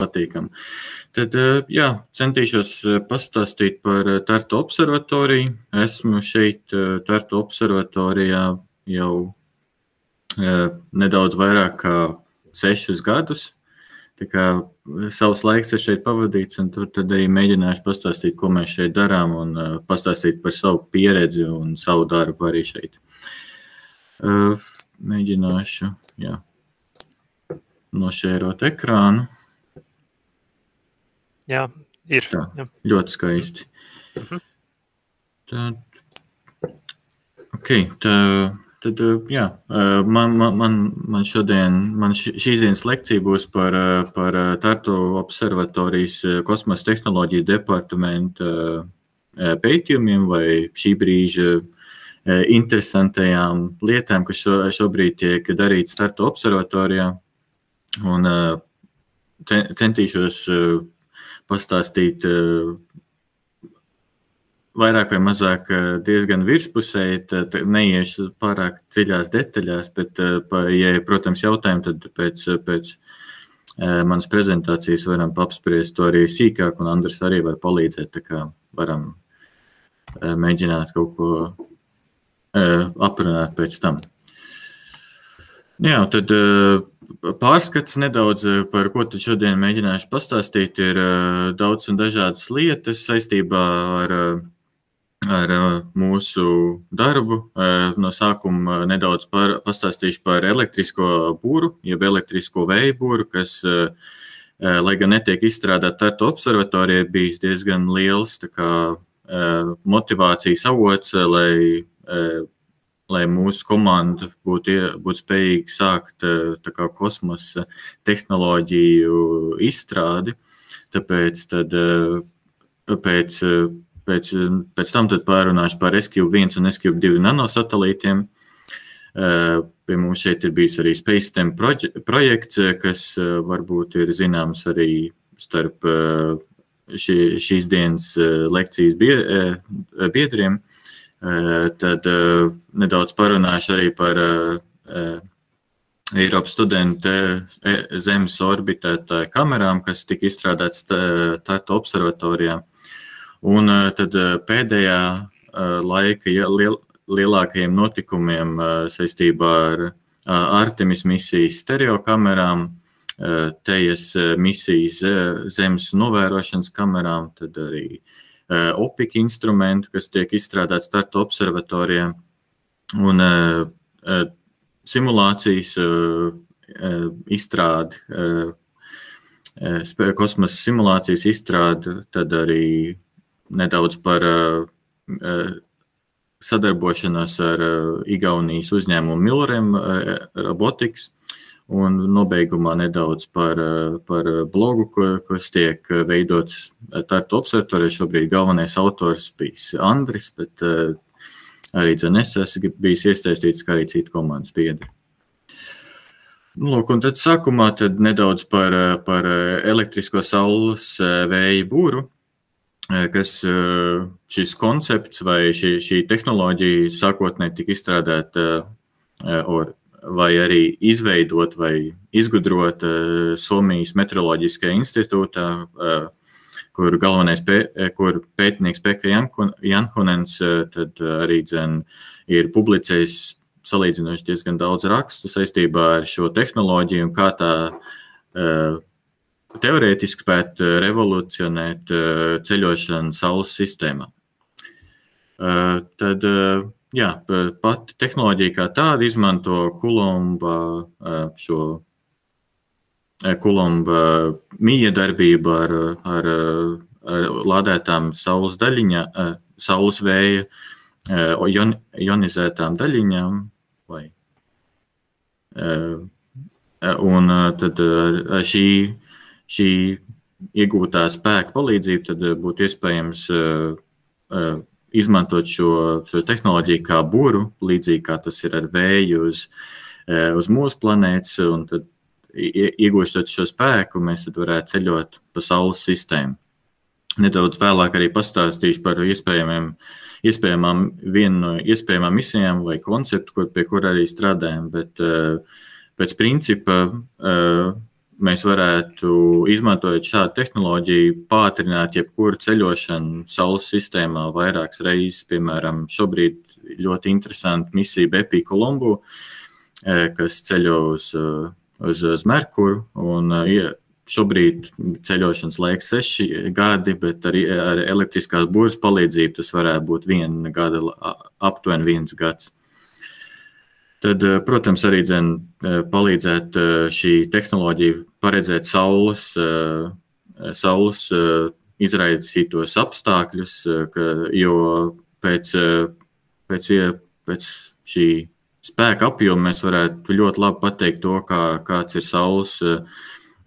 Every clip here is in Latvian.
patīkam. Tad, jā, centīšos pastāstīt par Tartu observatoriju. Esmu šeit Tartu observatorijā jau nedaudz vairāk kā 6 gadus. Tā kā savs laiks ir šeit pavadīts, un tad arī mēģināšu pastāstīt, ko mēs šeit darām, un pastāstīt par savu pieredzi un savu darbu arī šeit. Mēģināšu, jā, nošērot ekrānu. Jā, ir. Tā, ļoti skaisti. Tad, tad, jā, man šodien, šīs dienas lekcija būs par Tartu observatorijas kosmosa tehnoloģiju departamenta pētījumiem vai šī brīža interesantajām lietām, kas šobrīd tiek darīts Tartu observatorijā. Un centīšos pastāstīt vairāk vai mazāk diezgan virspusēji, neiešu pārāk dziļās detaļās, bet, ja ir, protams, jautājumi, tad pēc manas prezentācijas varam apspriest to arī sīkāk, un Andris arī var palīdzēt, tā kā varam mēģināt kaut ko aprunāt pēc tam. Jā, tad pārskats nedaudz, par ko tad šodien mēģināšu pastāstīt, ir daudz un dažādas lietas saistībā ar mūsu darbu. No sākuma nedaudz pastāstīšu par elektrisko būru, jeb elektrisko vēja būru, kas, lai gan netiek izstrādāt Tartu observatorijai, bijis diezgan liels tā kā motivācijas avots, lai mūsu komanda būtu spējīga sākt tā kā kosmosa tehnoloģiju izstrādi. Tāpēc tad pēc tam tad pārunāšu par SQ1 un SQ2 nanosatelītiem. Pie mums šeit ir bijis arī SpaceSTEM projekts, kas varbūt ir zināms arī starp šīs dienas lekcijas biedriem. Tad nedaudz parunāšu arī par Eiropas studentu Zemes orbitētāju kamerām, kas tika izstrādāts Tartu observatorijā. Un tad pēdējā laika lielākajiem notikumiem saistībā ar Artemis misijas stereokamerām, Tejas misijas Zemes novērošanas kamerām, tad arī opika instrumentu, kas tiek izstrādāts Tartu observatorijā, un simulācijas izstrādi, kosmosa simulācijas izstrādi, tad arī nedaudz par sadarbošanos ar Igaunijas uzņēmumu Milrem Robotics, un nobeigumā nedaudz par blogu, kas tiek veidots Tartu observatorijā. Šobrīd galvenais autors bijis Andris, bet arī es esmu bijis iesaistīts, kā arī citu komandas biedri. Lūk, un tad sākumā tad nedaudz par elektrisko saules vēja būru, kas šis koncepts vai šī tehnoloģija sākotnēji tika izstrādāta vai arī izveidot vai izgudrot Somijas meteoroloģiskajā institūtā, kur pētnieks Pekka Janhonens tad arī ir publicējis salīdzinoši diezgan daudz rakstu saistībā ar šo tehnoloģiju un kā tā teorētiski spētu revolucionēt ceļošanu Saules sistēmā. Tad jā, pati tehnoloģija kā tāda izmanto Kulomba miedarbību ar lādētām saules daļiņām, saules vēja ionizētām daļiņām. Un tad šī iegūtā spēka palīdzība tad būtu iespējams izmantot šo tehnoloģiju kā būru, līdzīgi kā tas ir ar vēju uz mūsu planētas, un tad iegūstot šo spēku, mēs tad varētu ceļot pa Saules sistēmu. Nedaudz vēlāk arī pastāstīšu par vienu no iespējamām misijām vai konceptu, pie kura arī strādājam, bet pēc principa mēs varētu, izmantojot šādu tehnoloģiju, pātrināt jebkuru ceļošanu Saules sistēmā vairākas reizes. Piemēram, šobrīd ļoti interesanta misija Bepi Colombo, kas ceļo uz Merkuru, un šobrīd ceļošanas laiks 6 gadi, bet ar elektriskās būras palīdzību tas varētu būt 1 gada, aptuveni 1 gads. Tad, protams, arī palīdzēt šī tehnoloģija paredzēt saules izraisītos apstākļus, jo pēc šī spēka apjoma mēs varētu ļoti labi pateikt to, kāds ir saules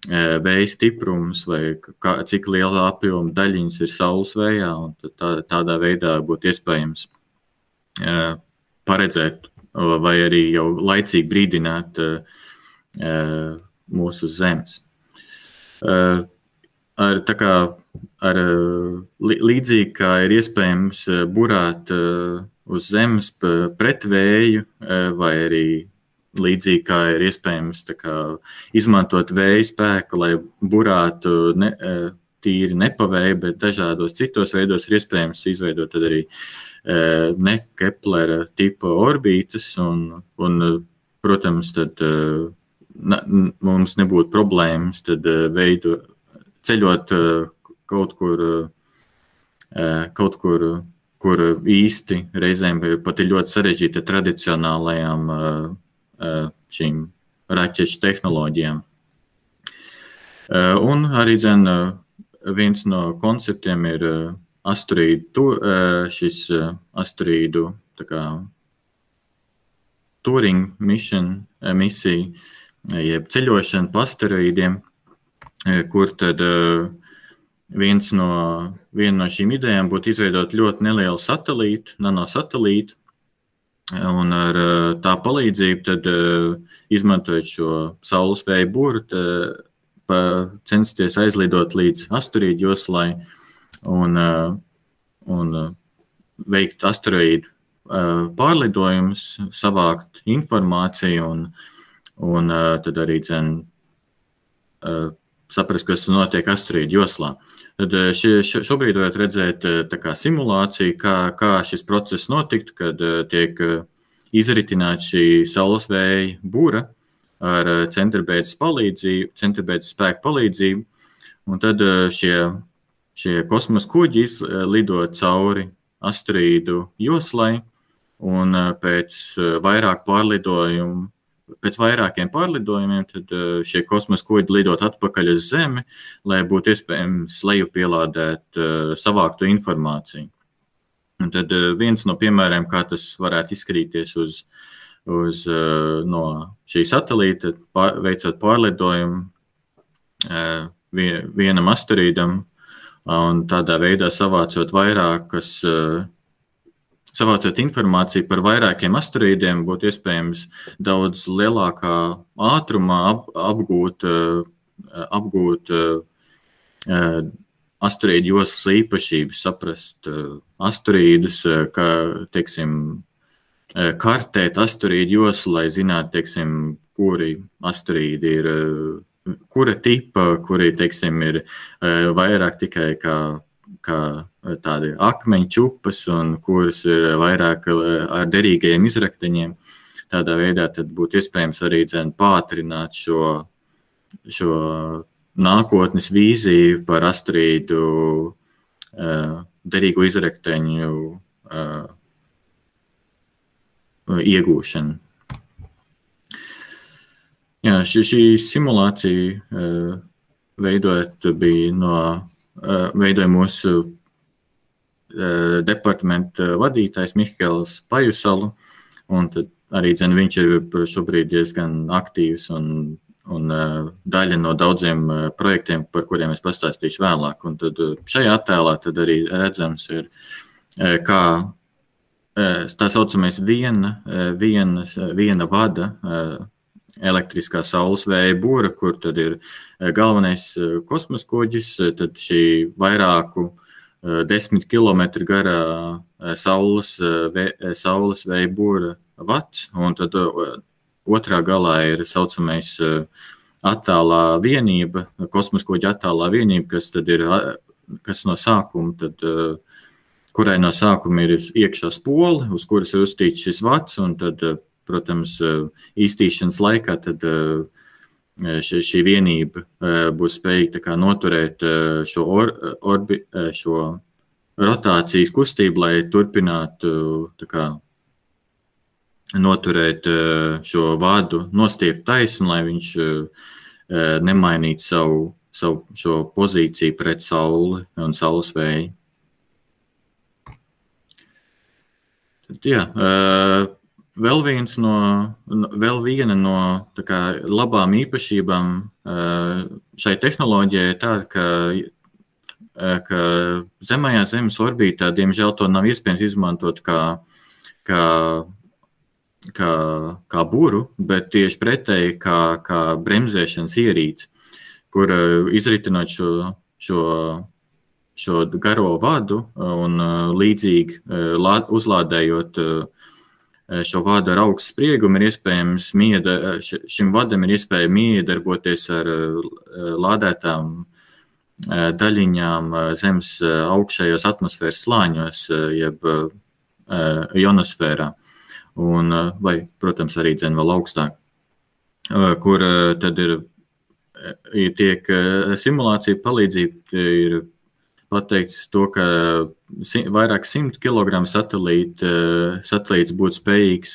vēja stiprums vai cik liela apjoma daļiņas ir saules vējā, un tādā veidā būtu iespējams paredzēt vai arī jau laicīgi brīdināt mūsu zemes. Līdzīgi kā ir iespējams burāt uz zemes pret vēju, vai arī līdzīgi kā ir iespējams izmantot vēja spēku, lai burātu tīri ne pa vēju, bet dažādos citos veidos ir iespējams izveidot tad arī ne Keplera tipa orbītas, un protams, tad mums nebūtu problēmas tad ceļot kaut kur, kur īsti reizēm pat ir ļoti sarežģīta tradicionālajām šīm raķešu tehnoloģijām. Un arī viens no konceptiem ir šis asteroīdu Turing misija, jeb ceļošana pa asteroīdiem, kur tad viena no šīm idejām būtu izveidot ļoti nelielu satelītu, nanosatelītu, un ar tā palīdzību tad izmantojot šo saules vēja buru, censties aizlidot līdz asteroīdu joslai, un veikt asteroīdu pārlidojumus, savākt informāciju un tad arī saprast, kas notiek asteroīdu joslā. Tad šobrīd varētu redzēt simulāciju, kā šis process notiktu, kad tiek izritināta šī saules vēja bura ar centribētas spēku palīdzību, un tad šie kosmosa kuģi lido cauri asteroīdu joslai, un pēc vairākiem pārlidojumiem tad šie kosmosa kuģi lidot atpakaļ uz Zemi, lai būtu iespējams lejupielādēt savāktu informāciju. Un tad viens no piemēriem, kā tas varētu izskatīties no šī satelīta, veicot pārlidojumu vienam asteroīdam, un tādā veidā savācot informāciju par vairākiem asteroīdiem, būtu iespējams daudz lielākā ātrumā apgūt asteroīdu joslas īpašības, saprast asteroīdus, kartēt asteroīdu joslu, lai zinātu, kuri asteroīdi ir kura tipa, kuri, ir vairāk tikai kā tādi akmeņu čupas un kuras ir vairāk ar derīgajiem izrakteņiem. Tādā veidā tad būtu iespējams arī pātrināt šo nākotnes vīziju par asteroīdu derīgu izrakteņu iegūšanu. Jā, šī simulācija veidoja mūsu departamenta vadītājs Mihkels Pajusalu, un tad arī viņš ir šobrīd diezgan aktīvs un daļa no daudziem projektiem, par kuriem es pastāstīšu vēlāk. Un tad šajā attēlā tad arī redzams ir, kā tā saucamais viena vada elektriskā saules vēja bura, kur tad ir galvenais kosmosa kuģis, tad šī vairāku 10 kilometru garā saules vēja bura vats, un tad otrā galā ir saucamais attālā vienība, kosmoskoģa attālā vienība, kas no sākuma, kurai no sākuma ir iekšā spole, uz kuras ir uzstīts šis vats, un tad, protams, īstīšanas laikā tad šī vienība būs spējīga noturēt šo rotācijas kustību, lai turpinātu noturēt šo vadu nostiept taisnu, lai viņš nemainītu savu šo pozīciju pret sauli un saules vēju. Tad, jā, vēl viena no labām īpašībām šai tehnoloģijai ir tāda, ka zemajā Zemes orbītā, diemžēl, to nav iespējams izmantot kā buru, bet tieši pretēji kā bremzēšanas ierīci, kur izritinot šo garo vadu un līdzīgi uzlādējot šo vadu ar augstu spriegumu, ir iespējams šim vadam ir iespēja miedarboties ar lādētām daļiņām Zemes augšējos atmosfēras slāņos, jeb ionosfērā. Vai, protams, arī vēl augstāk, kur tad tiek simulācija palīdzība ir pateikts to, ka vairāk 100 kg satelīts būtu spējīgs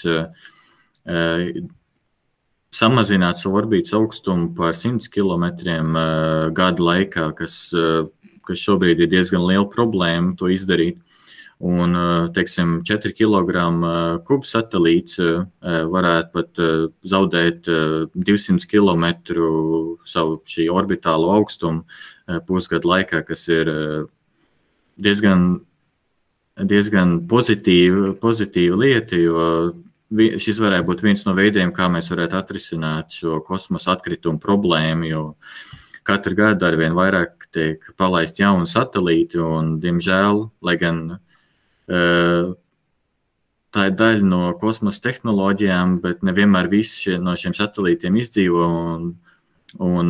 samazināt savu orbītas augstumu par 100 km gadu laikā, kas šobrīd ir diezgan liela problēma to izdarīt. Un, teiksim, 4 kg kubu satelīts varētu pat zaudēt 200 km savu šī orbitālo augstumu pusgadu laikā, kas ir diezgan pozitīva lieta, jo šis varētu būt viens no veidiem, kā mēs varētu atrisināt šo kosmosa atkritumu problēmu, jo katru gadu arvien vairāk tiek palaist jauni satelīti, un, diemžēl, lai gan tā ir daļa no kosmosa tehnoloģijām, bet nevienmēr visi no šiem satelītiem izdzīvo, un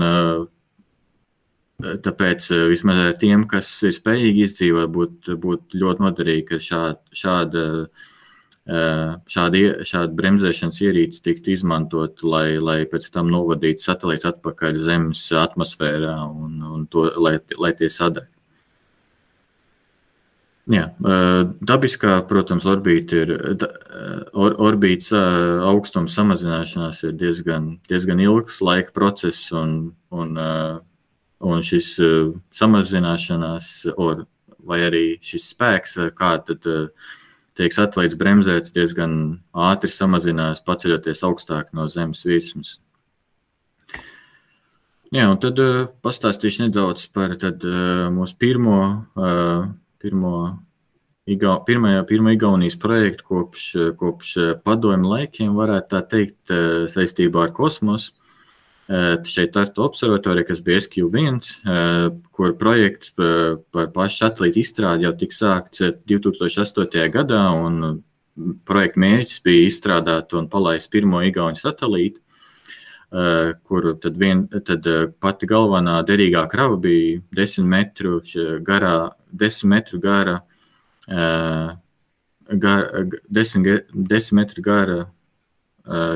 tāpēc vismaz ar tiem, kas ir spējīgi izdzīvot, būtu ļoti noderīgi, ka šāda bremzēšanas ierīce tiktu izmantot, lai pēc tam novadītu satelīts atpakaļ Zemes atmosfērā un lai tie sadeg. Jā, dabiskā, protams, orbītas augstuma samazināšanās ir diezgan ilgs laika process, un šis samazināšanās, vai arī šis spēks, kā tad tiek satelīts bremzēts, diezgan ātri samazinās, paceļoties augstāk no Zemes virsmas. Jā, un tad pastāstīšu nedaudz par mūsu pirmo Igaunijas projektu kopš padomju laikiem, varētu tā teikt, saistībā ar kosmosu. Šeit Tartu observatorija, kas bija SQ1, kur projekts par pašu satelītu izstrādi jau tika sākts 2008. gadā, un projekta mērķis bija izstrādāt un palaist pirmo Igaunijas satelītu, kuru tad pati galvenā derīgā krava bija 10 metru gara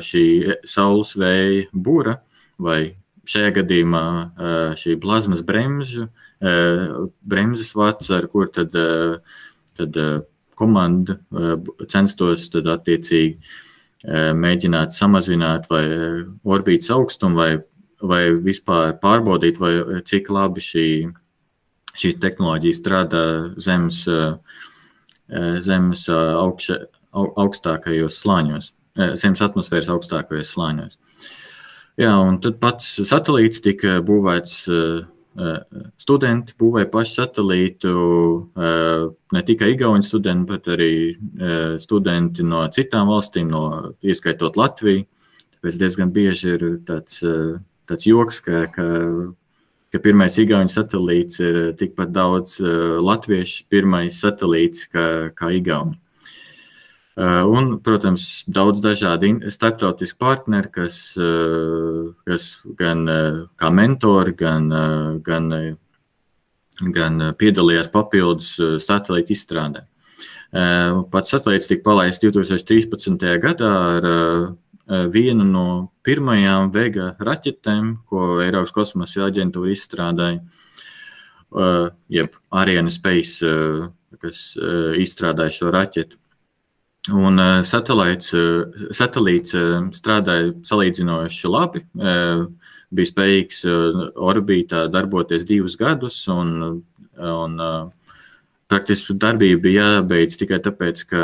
šī saules vēja bura, vai šajā gadījumā šī plazmas bremzes vats, ar kur tad komanda censtos tad attiecīgi mēģināt samazināt vai orbītas augstumu, vai vispār pārbaudīt, vai cik labi šī tehnoloģija strādā Zemes augstākajos slāņos, Zemes atmosfēras augstākajos slāņos. Jā, un tad pats satelīts tika būvēts, studenti būvēja pašu satelītu, ne tikai Igauni studenti, bet arī studenti no citām valstīm, ieskaitot Latviju. Tāpēc diezgan bieži ir tāds joks, ka pirmais Igauni satelīts ir tikpat daudz latviešu pirmais satelīts kā Igauni. Un, protams, daudz dažādi starptautiski partneri, kas gan kā mentori, gan piedalījās papildus satelīta izstrādē. Pats satelīts tika palaists 2013. gadā ar vienu no pirmajām Vega raķetēm, ko Eiropas kosmosa aģentūra izstrādāja, jeb Ariane Space, kas izstrādāja šo raķetu. Un satelīts strādāja salīdzinoši labi, bija spējīgs orbītā darboties 2 gadus, un praktiski darbība bija jābeidz tikai tāpēc, ka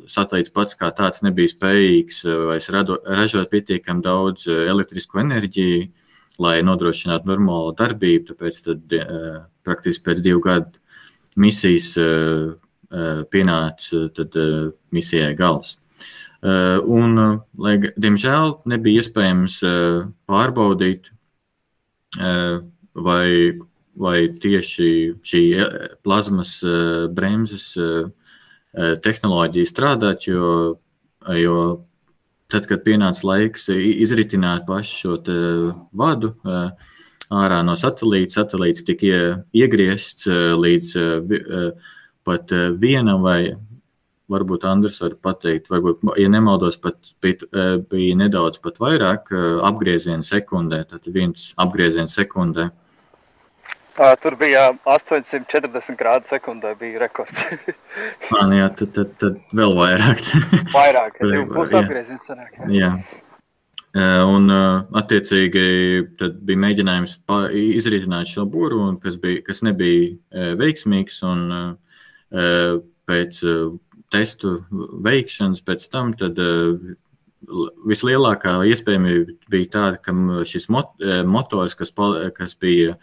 satelīts pats kā tāds nebija spējīgs vairs ražot pietiekami daudz elektrisko enerģiju, lai nodrošinātu normālu darbību, tāpēc tad praktiski pēc 2 gadu misijas pienāca tad misijai gals. Un, lai, diemžēl, nebija iespējams pārbaudīt, vai tieši šī plazmas bremzes tehnoloģija strādāt, jo tad, kad pienāca laiks izritināt pašu šo vadu ārā no satelīts tika iegriezts līdz pat vienam, vai varbūt Andris var pateikt, varbūt, ja nemaldos, pat bija nedaudz pat vairāk apgriezienu sekundē, tad 1 apgriezienu sekundē. Tur bija 840 grādu sekundē bija rekords. Jā, tad vēl vairāk. Vairāk, 2,5 apgriezienu sanāk. Jā. Un attiecīgi tad bija mēģinājums izritināt šo būru, kas nebija veiksmīgs, un pēc testu veikšanas pēc tam tad vislielākā iespējamība bija tāda, ka šis motors, kas bija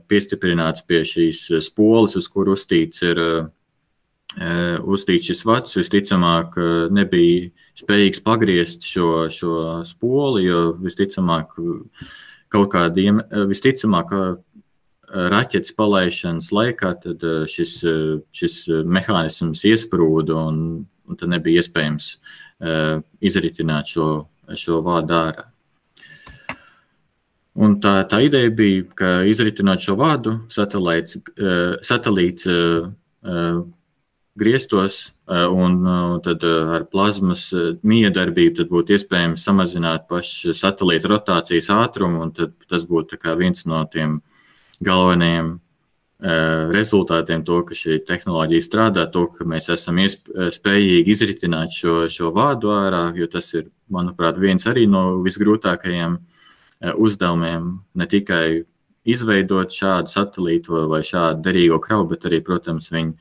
piestiprināts pie šīs spoles, uz kur uztīts šis vats, visticamāk nebija spējīgs pagriezt šo spoli, jo visticamāk raķetes palaišanas laikā tad šis mehānisms iesprūda un tad nebija iespējams izritināt šo vādu ārā. Un tā ideja bija, ka izritinot šo vādu, satelīts grieztos un tad ar plazmas miedarbību tad būtu iespējams samazināt pašu satelīta rotācijas ātrumu, un tad tas būtu tā kā viens no tiem galvenajiem rezultātiem to, ka šī tehnoloģija strādā, to, ka mēs esam spējīgi izritināt šo vādu ārā, jo tas ir, manuprāt, viens arī no visgrūtākajiem uzdevumiem, ne tikai izveidot šādu satelītu vai šādu derīgo kravu, bet arī, protams, viņu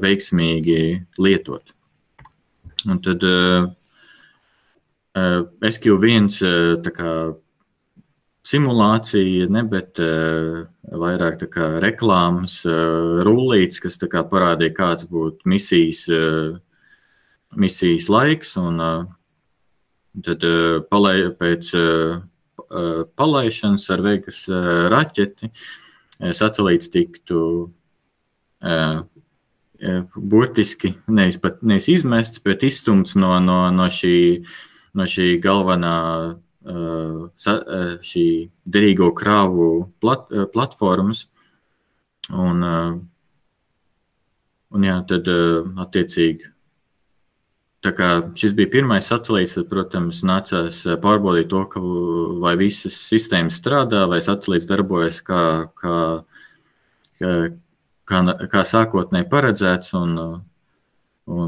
veiksmīgi lietot. Un tad SQ1 tā kā simulācija, ne, bet vairāk tā kā reklāmas rullītes, kas tā kā parādīja, kāds būtu misijas laiks, un tad pēc palaišanas ar Vegas raķeti satelīts tiktu burtiski nevis izmests, bet izstumts no šī galvenā šī derīgo kravu platformas. Un jā, tad attiecīgi, tā kā šis bija pirmais satelīts, tad, protams, nācās pārbaudīt to, vai visas sistēmas strādā, vai satelīts darbojas kā sākotnēji paredzēts, un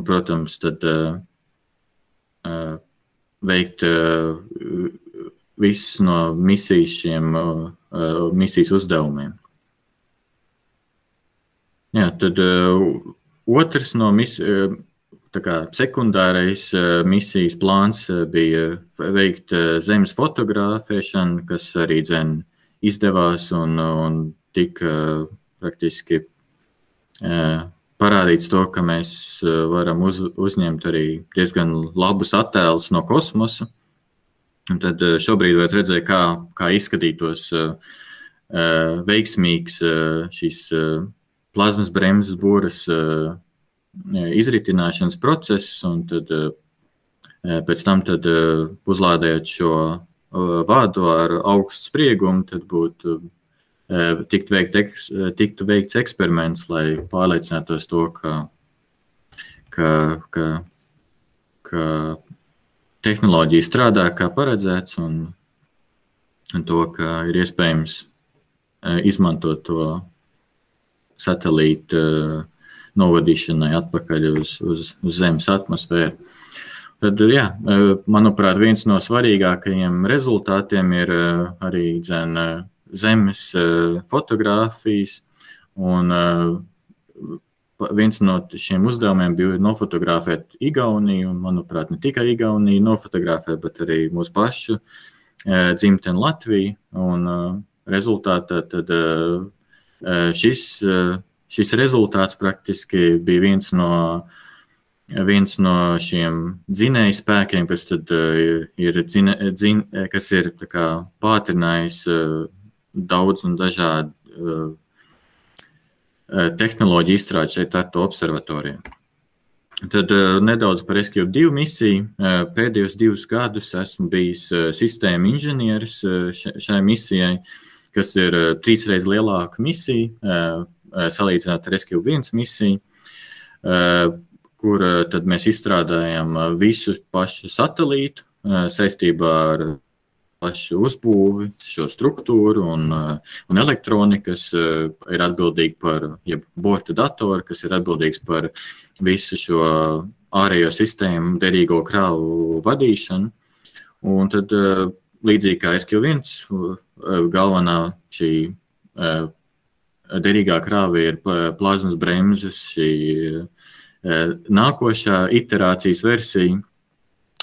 protams, tad veikt visus no misijas uzdevumiem. Jā, tad otrs no sekundārais misijas plāns bija veikt zemes fotografēšanu, kas arī izdevās un tika praktiski parādīts to, ka mēs varam uzņemt arī diezgan labus attēlus no kosmosa. Un tad šobrīd varat redzēt, kā izskatītos veiksmīgs šīs plazmas bremzes būras izritināšanas process, un tad pēc tam tad uzlādējot šo vādu ar augstu spriegumu, tad būtu tiktu veikts eksperiments, lai pārliecinātos to, ka tehnoloģija strādā kā paredzēts un to, ka ir iespējams izmantot to satelītu novadīšanai atpakaļ uz Zemes atmosfēru. Tad, jā, manuprāt, viens no svarīgākajiem rezultātiem ir arī Zemes fotogrāfijas, un viens no šiem uzdevumiem bija nofotografēt Igauniju, un, manuprāt, ne tikai Igauniju nofotografēt, bet arī mūsu pašu dzimteni Latviju, un rezultātā tad šis rezultāts praktiski bija viens no šiem dzinēju spēkiem, kas tad kas ir tā kā pātrinājis daudz un dažādu tehnoloģiju izstrādi šeit Tartu observatorijā. Tad nedaudz par SQ2 misiju. Pēdējos 2 gadus esmu bijis sistēma inženieris šai misijai, kas ir 3 reizes lielāka misija, salīdzināt ar SQ1 misiju, kur tad mēs izstrādājam visu pašu satelītu saistībā ar pašu uzbūvi, šo struktūru un elektroniku, kas ir atbildīgi par borta datoru, kas ir atbildīgs par visu šo ārējo sistēmu derīgo kravu vadīšanu. Un tad līdzīgi kā SQ1, galvenā šī derīgā krāva ir plazmas bremzes, šī nākošā iterācijas versija.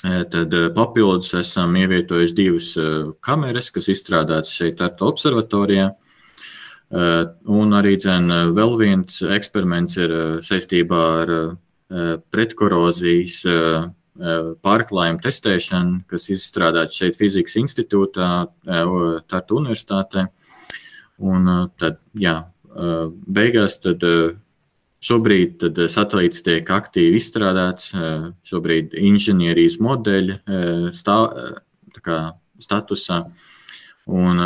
Tad papildus esam ievietojuši 2 kameras, kas izstrādātas šeit Tartu observatorijā. Un arī vēl viens eksperiments ir saistībā ar pretkorozijas pārklājumu testēšanu, kas izstrādāts šeit Fizikas institūtā, Tartu universitātē. Un tad, jā, beigās tad šobrīd tad satelīts tiek aktīvi izstrādāts, šobrīd inženierijas modeļa statusā, un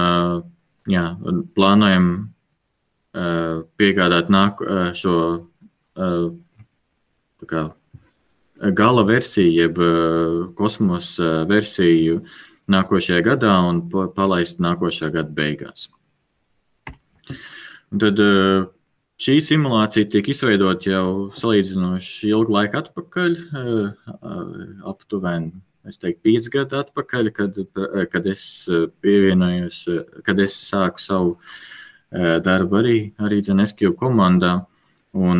jā, plānojam piegādāt šo gala versiju, jeb kosmosa versiju nākošajā gadā un palaist nākošā gada beigās. Un tad šī simulācija tiek izveidot jau salīdzinoši ilgu laiku atpakaļ, aptuveni, es teiktu, 5 gadu atpakaļ, kad es pievienojos, kad es sāku savu darbu arī SQ komandā. Un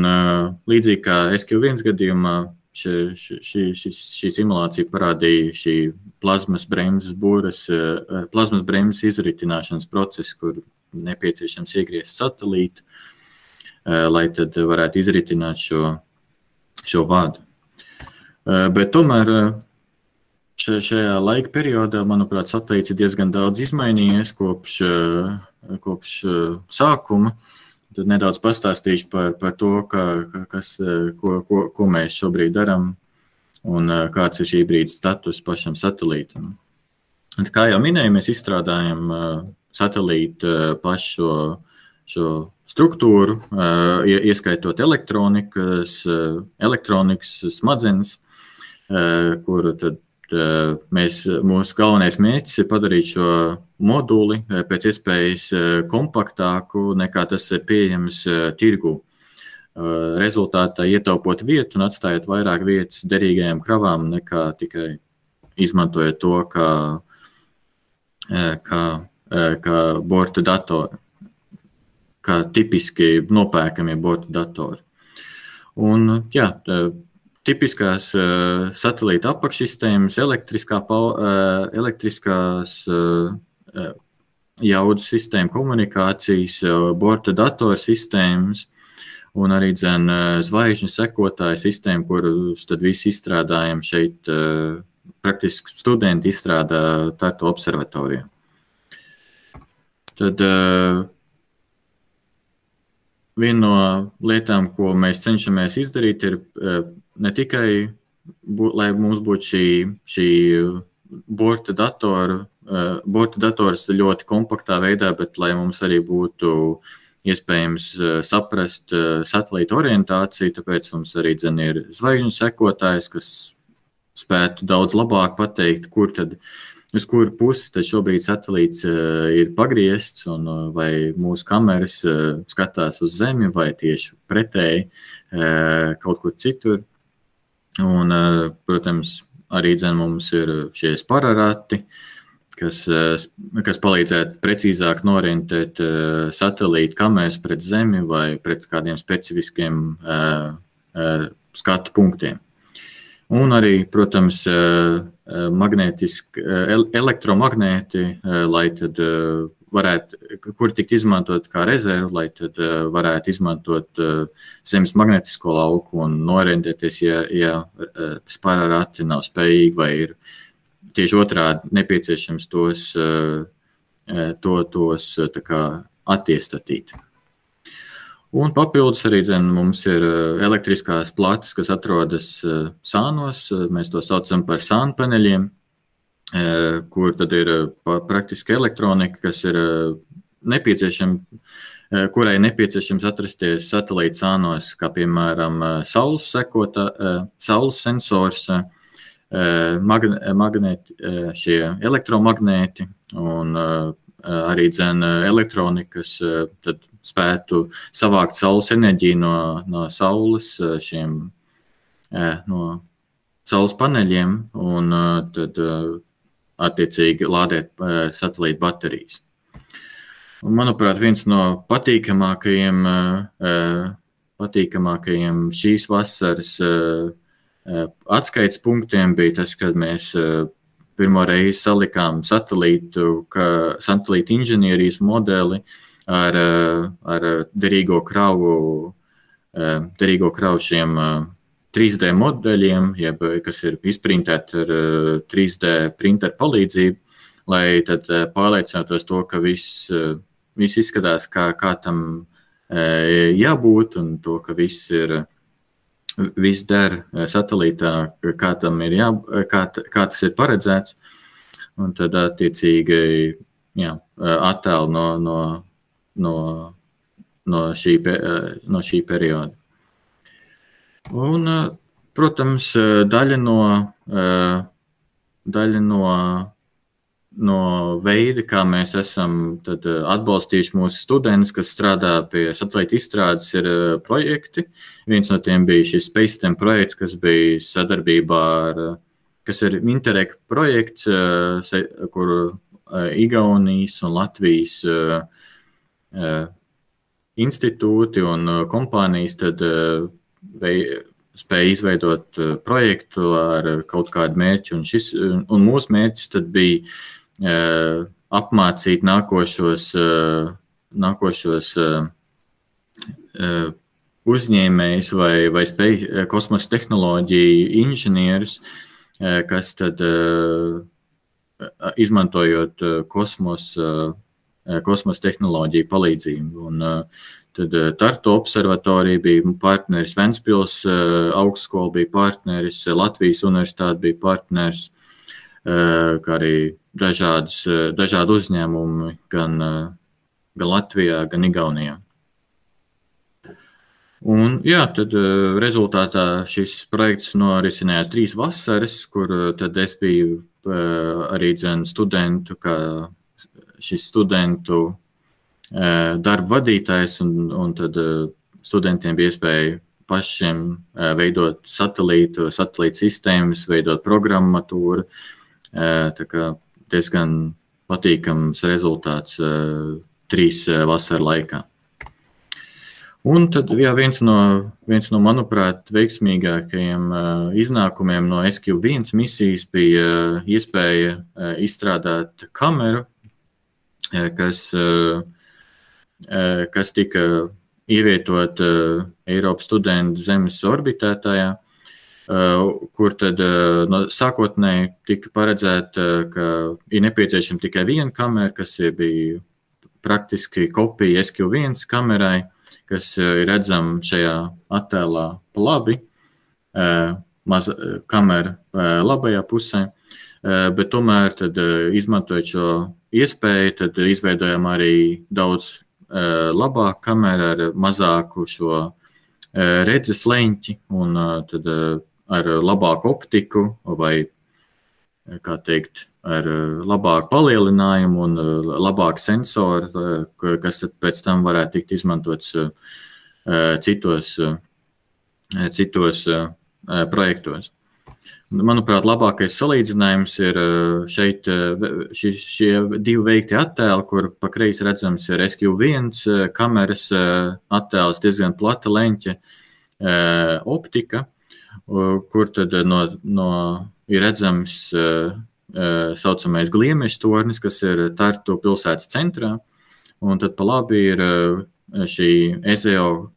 līdzīgi kā SQ1 gadījumā, šī simulācija parādīja šī plazmas bremzes būras, plazmas bremzes izritināšanas procesu, kur nepieciešams iegriezt satelītu, lai tad varētu izritināt šo vadu. Bet tomēr šajā laika periodā, manuprāt, satelīts ir diezgan daudz izmainījies kopš sākuma. Tad nedaudz pastāstīšu par to, ko mēs šobrīd darām un kāds ir šī brīdī status pašam satelītam. Kā jau minēju, mēs izstrādājam satelītu pašu šo struktūru, ieskaitot elektronikas smadzenes, kuru tad mūsu galvenais mērķis ir padarīt šo moduli pēc iespējas kompaktāku, nekā tas ir pieejams tirgu. Rezultātā ietaupot vietu un atstājot vairāk vietas derīgajām kravām, nekā tikai izmantojot to kā borta datoru, kā tipiski nopērkamie borta datori. Un, jā, tipiskās satelīta apakšsistēmas, elektriskās jaudas sistēma, komunikācijas, borta datoru sistēmas un arī zvaigžņu sekotāju sistēmu, kurus tad visi izstrādājam šeit, praktiski studenti izstrādā Tartu observatorijā. Tad viena no lietām, ko mēs cenšamies izdarīt, ir ne tikai, lai mums būtu šī borta dators ļoti kompaktā veidā, bet lai mums arī būtu iespējams saprast satelīta orientāciju, tāpēc mums arī ir zvaigžņu sekotājs, kas spētu daudz labāk pateikt, kur tad, uz kuru pusi tad šobrīd satelīts ir pagriezts, un vai mūsu kameras skatās uz Zemi, vai tieši pretēji kaut kur citur. Un, protams, arī mums ir šie spararati, kas palīdzētu precīzāk norientēt satelīta kameras pret Zemi vai pret kādiem specifiskiem skatu punktiem. Un arī, protams, elektromagnēti, lai tad varētu, kur tikt izmantot kā rezervu, lai tad varētu izmantot Zemes magnetisko lauku un norientēties, ja spararati nav spējīgi vai ir tieši otrādi nepieciešams tos tā kā attiestatīt. Un papildus arī mums ir elektriskās plates, kas atrodas sānos, mēs to saucam par sānu paneļiem, kur tad ir praktiski elektronika, kas ir kurai nepieciešams atrasties satelīta sānos, kā piemēram saules sensors, šie elektromagnēti un arī elektronikas, tad spētu savākt saules enerģiju no saules no saules paneļiem un tad attiecīgi lādēt satelīta baterijas. Un, manuprāt, viens no patīkamākajiem šīs vasaras atskaites punktiem bija tas, kad mēs pirmo reizi salikām satelīta inženierijas modeli ar derīgo kravu šiem 3D modeļiem, kas ir izprintēti ar 3D printeru palīdzību, lai tad pārliecinātos to, ka viss izskatās, kā tam jābūt, un to, ka viss der satelītā, kā tas ir paredzēts, un tad attiecīgi attēlu no šī perioda. Un, protams, daļa no veida, kā mēs esam tad atbalstījuši mūsu studentus, kas strādā pie satelīta izstrādes, ir projekti. Viens no tiem bija šis SpaceTem projekts, kas bija sadarbībā kas ir Interreg projekts, kur Igaunijas un Latvijas institūti un kompānijas tad spēja izveidot projektu ar kaut kādu mērķi, un mūsu mērķis tad bija apmācīt nākošos uzņēmējus vai kosmosa tehnoloģiju inženierus, kas tad izmantojot kosmosa tehnoloģiju palīdzību. Un tad Tartu observatorija bija partneris, Ventspils augstskola bija partneris, Latvijas universitāte bija partneris, kā arī dažādi uzņēmumi gan Latvijā, gan Igaunijā. Un, tad rezultātā šis projekts norisinājās 3 vasaras, kur tad es biju arī studentu, kā šis studentu darba vadītājs, un tad studentiem bija iespēja pašiem veidot satelītu sistēmas, veidot programmatūru. Tā kā diezgan patīkams rezultāts 3 vasaru laikā. Un tad viens no, manuprāt, veiksmīgākajiem iznākumiem no SQ1 misijas bija iespēja izstrādāt kameru, kas tika ievietot Eiropas studentu Zemes orbitētājā, kur tad sākotnēji tika paredzēta, ka ir nepieciešama tikai viena kamera, kas bija praktiski kopija SQ1 kamerai, kas ir redzama šajā attēlā pa labi, kamera labajā pusē, bet tomēr tad izmantojot šo iespēju, tad izveidojam arī daudz labāku kameru ar mazāku šo redzes leņķi un tad ar labāku optiku vai, kā teikt, ar labāku palielinājumu un labāku sensoru, kas tad pēc tam varētu tikt izmantots citos projektos. Manuprāt, labākais salīdzinājums ir šeit šie divi veikti attēli, kur pa kreisi redzams ir SQ1 kameras attēls, diezgan plata leņķa optika, kur tad ir redzams saucamais Gliemeža tornis, kas ir Tartu pilsētas centrā, un tad pa labi ir šī EZO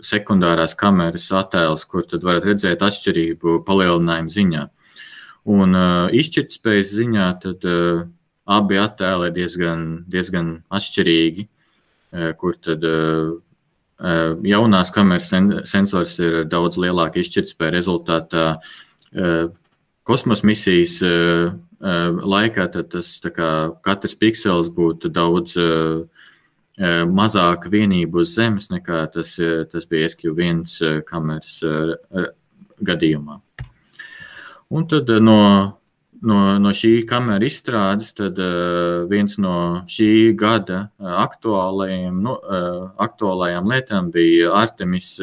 sekundārās kameras attēls, kur tad varat redzēt atšķirību palielinājumu ziņā. Un izšķirtspējas ziņā tad abi attēli ir diezgan atšķirīgi, kur tad jaunās kameras sensors ir daudz lielāka izšķirtspēja rezultātā kosmos misijas laikā, tad tas tā kā katrs piksels būtu daudz mazāka vienība uz Zemes nekā tas bija SQ1 kameras gadījumā. Un tad no šī kamera izstrādes tad viens no šī gada aktuālajām lietām bija Artemis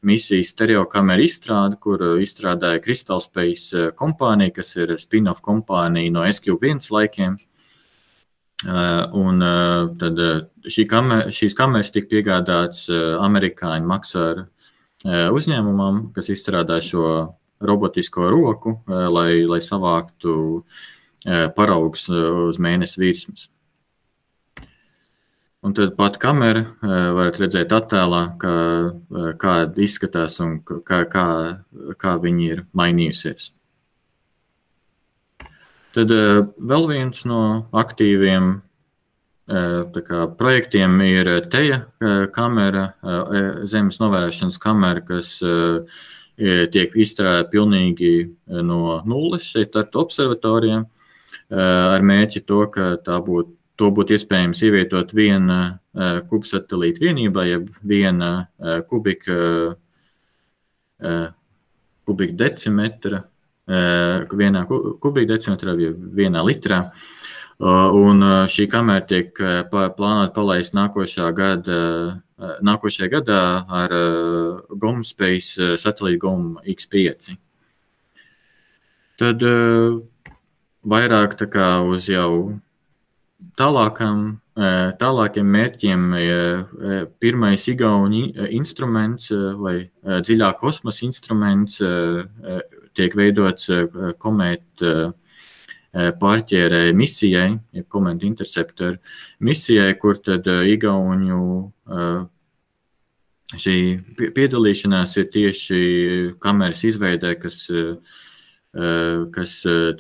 misijas stereokamera izstrāde, kur izstrādāja Crystal Space kompānija, kas ir spin-off kompānija no SQ1 laikiem. Un tad šīs kameras tika piegādāts amerikāņu Maxar uzņēmumam, kas izstrādā šo robotisko roku, lai savāktu paraugus uz mēnesi virsmas. Un tad pat kamera varat redzēt attēlā, kā izskatās un kā viņi ir mainījusies. Tad vēl viens no aktīviem projektiem ir Teja kamera, Zemes novērošanas kamera, kas tiek izstrādāta pilnīgi no nulles šeit ar observatorijā, ar mērķi to, ka to būtu iespējams ievietot viena kubsatelīta vienībā, jeb viena kubikdecimetra, vienā kubikdecimetrā vai vienā litrā. Un šī kamera tiek plānota palaist nākošajā gadā ar GomSpace satelītu GOM X5. Tad vairāk tā kā uz jau tālākiem mērķiem pirmais igauņu instruments vai dziļā kosmosa instruments tiek veidots komēta pārķērē misijai, ja komēta interceptor misijai, kur tad igauņu šī piedalīšanās ir tieši kameras izveidē, kas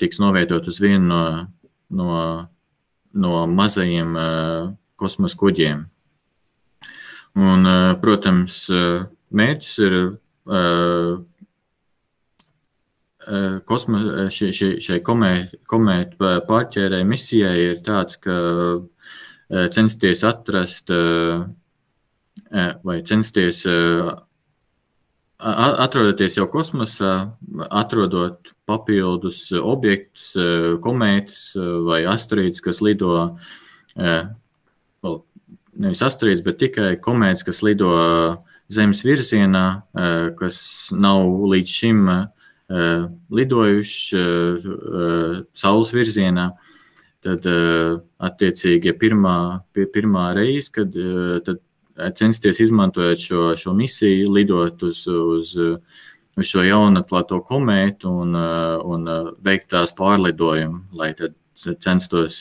tiks novietot uz vienu no mazajiem kosmosa kuģiem. Un, protams, mērķis ir šai komēta pārķērē misijai ir tāds, ka censties atrast vai censties atrodoties jau kosmosā, atrodot papildus objektus, komētas vai asteroīdus, kas lido, nevis asteroīdus, bet tikai komētas, kas lido Zemes virzienā, kas nav līdz šim lidojuši Saules virzienā, tad attiecīgi pirmā reize, kad tad censties izmantojot šo misiju, lidot uz šo jaunatklāto komētu un veikt tās pārlidojumu, lai tad censtos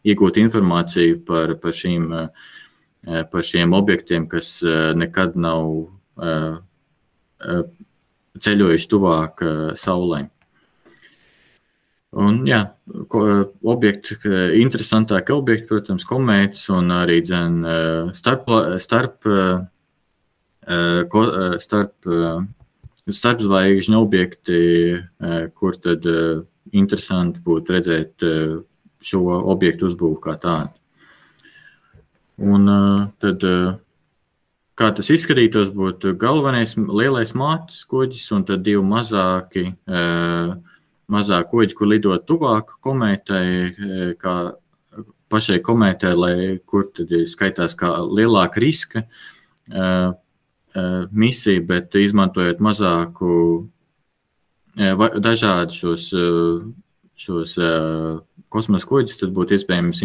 iegūt informāciju par šiem objektiem, kas nekad nav ceļojuši tuvāk Saulei. Un, jā, objekti, interesantāki objekti, protams, komētas un arī starpzvaigžņu objekti, kur tad interesanti būtu redzēt šo objektu uzbūvu kā tādu. Un tad, kā tas izskatītos, būtu galvenais lielais mātes kuģis un tad divi mazāk kuģi, kur lidot tuvāk komētai, kā pašai komētai, kur tad skaitās kā lielāka riska misija, bet izmantojot mazāku dažādu šos kosmosa kuģis, tad būtu iespējams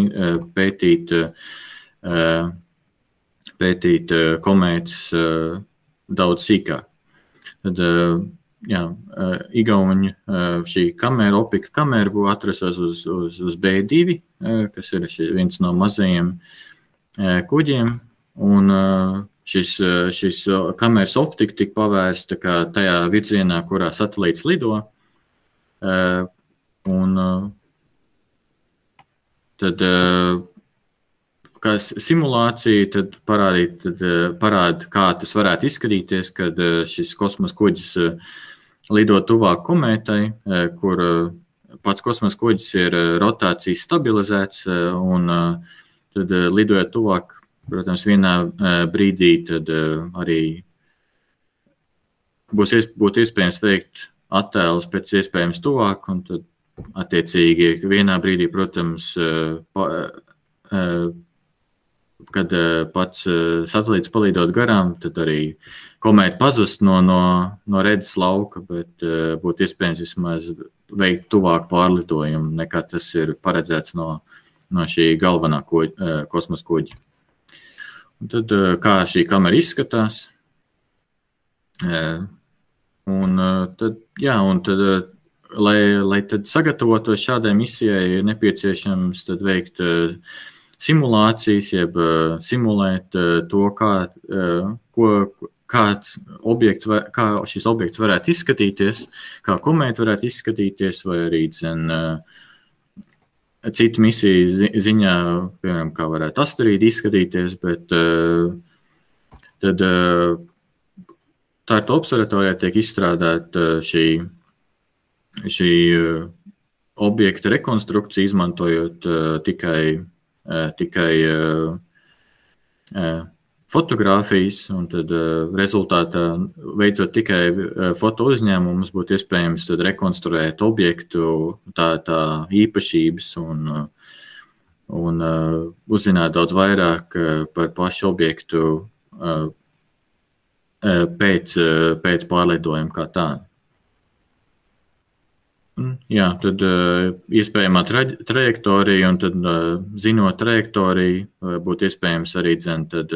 pētīt komētas daudz sīkāk. Tad, Igauņu šī kamera, optika kamera būtu atrastos uz B2, kas ir viens no mazajiem kuģiem, un šis kameras optika tika pavērsta kā tajā virzienā, kurā satelīts lido, un tad kā simulācija tad parāda, kā tas varētu izskatīties, kad šis kosmosa kuģis lido tuvāk komētai, kur pats kosmosa kuģis ir rotācijas stabilizēts, un tad lidojot tuvāk, protams, vienā brīdī tad arī būtu iespējams veikt attēlus pēc iespējams tuvāk, un tad attiecīgi vienā brīdī, protams, kad pats satelīts palīdot garām, tad arī komēta pazust no redzes lauka, bet būtu iespējams vismaz veikt tuvāk pārlidojumu, nekā tas ir paredzēts no šī galvenā kosmosa kuģa. Un tad, kā šī kamera izskatās, un tad, lai tad sagatavotos šādai misijai, ir nepieciešams tad veikt simulācijas, jeb simulēt to, kā šis objekts varētu izskatīties, kā komēta varētu izskatīties, vai arī citu misiju ziņā, piemēram, kā varētu asteroīdi izskatīties, bet tad Tartu observatorijā tiek izstrādāta šī objekta rekonstrukcija, izmantojot tikai fotogrāfijas, un tad rezultātā veicot tikai foto uzņēmumus, būtu iespējams tad rekonstruēt objektu, tā īpašības un uzzināt daudz vairāk par pašu objektu pēc pārlidojuma kā tādu. Jā, tad iespējamā trajektorija, un tad zinot trajektoriju, būtu iespējams arī tad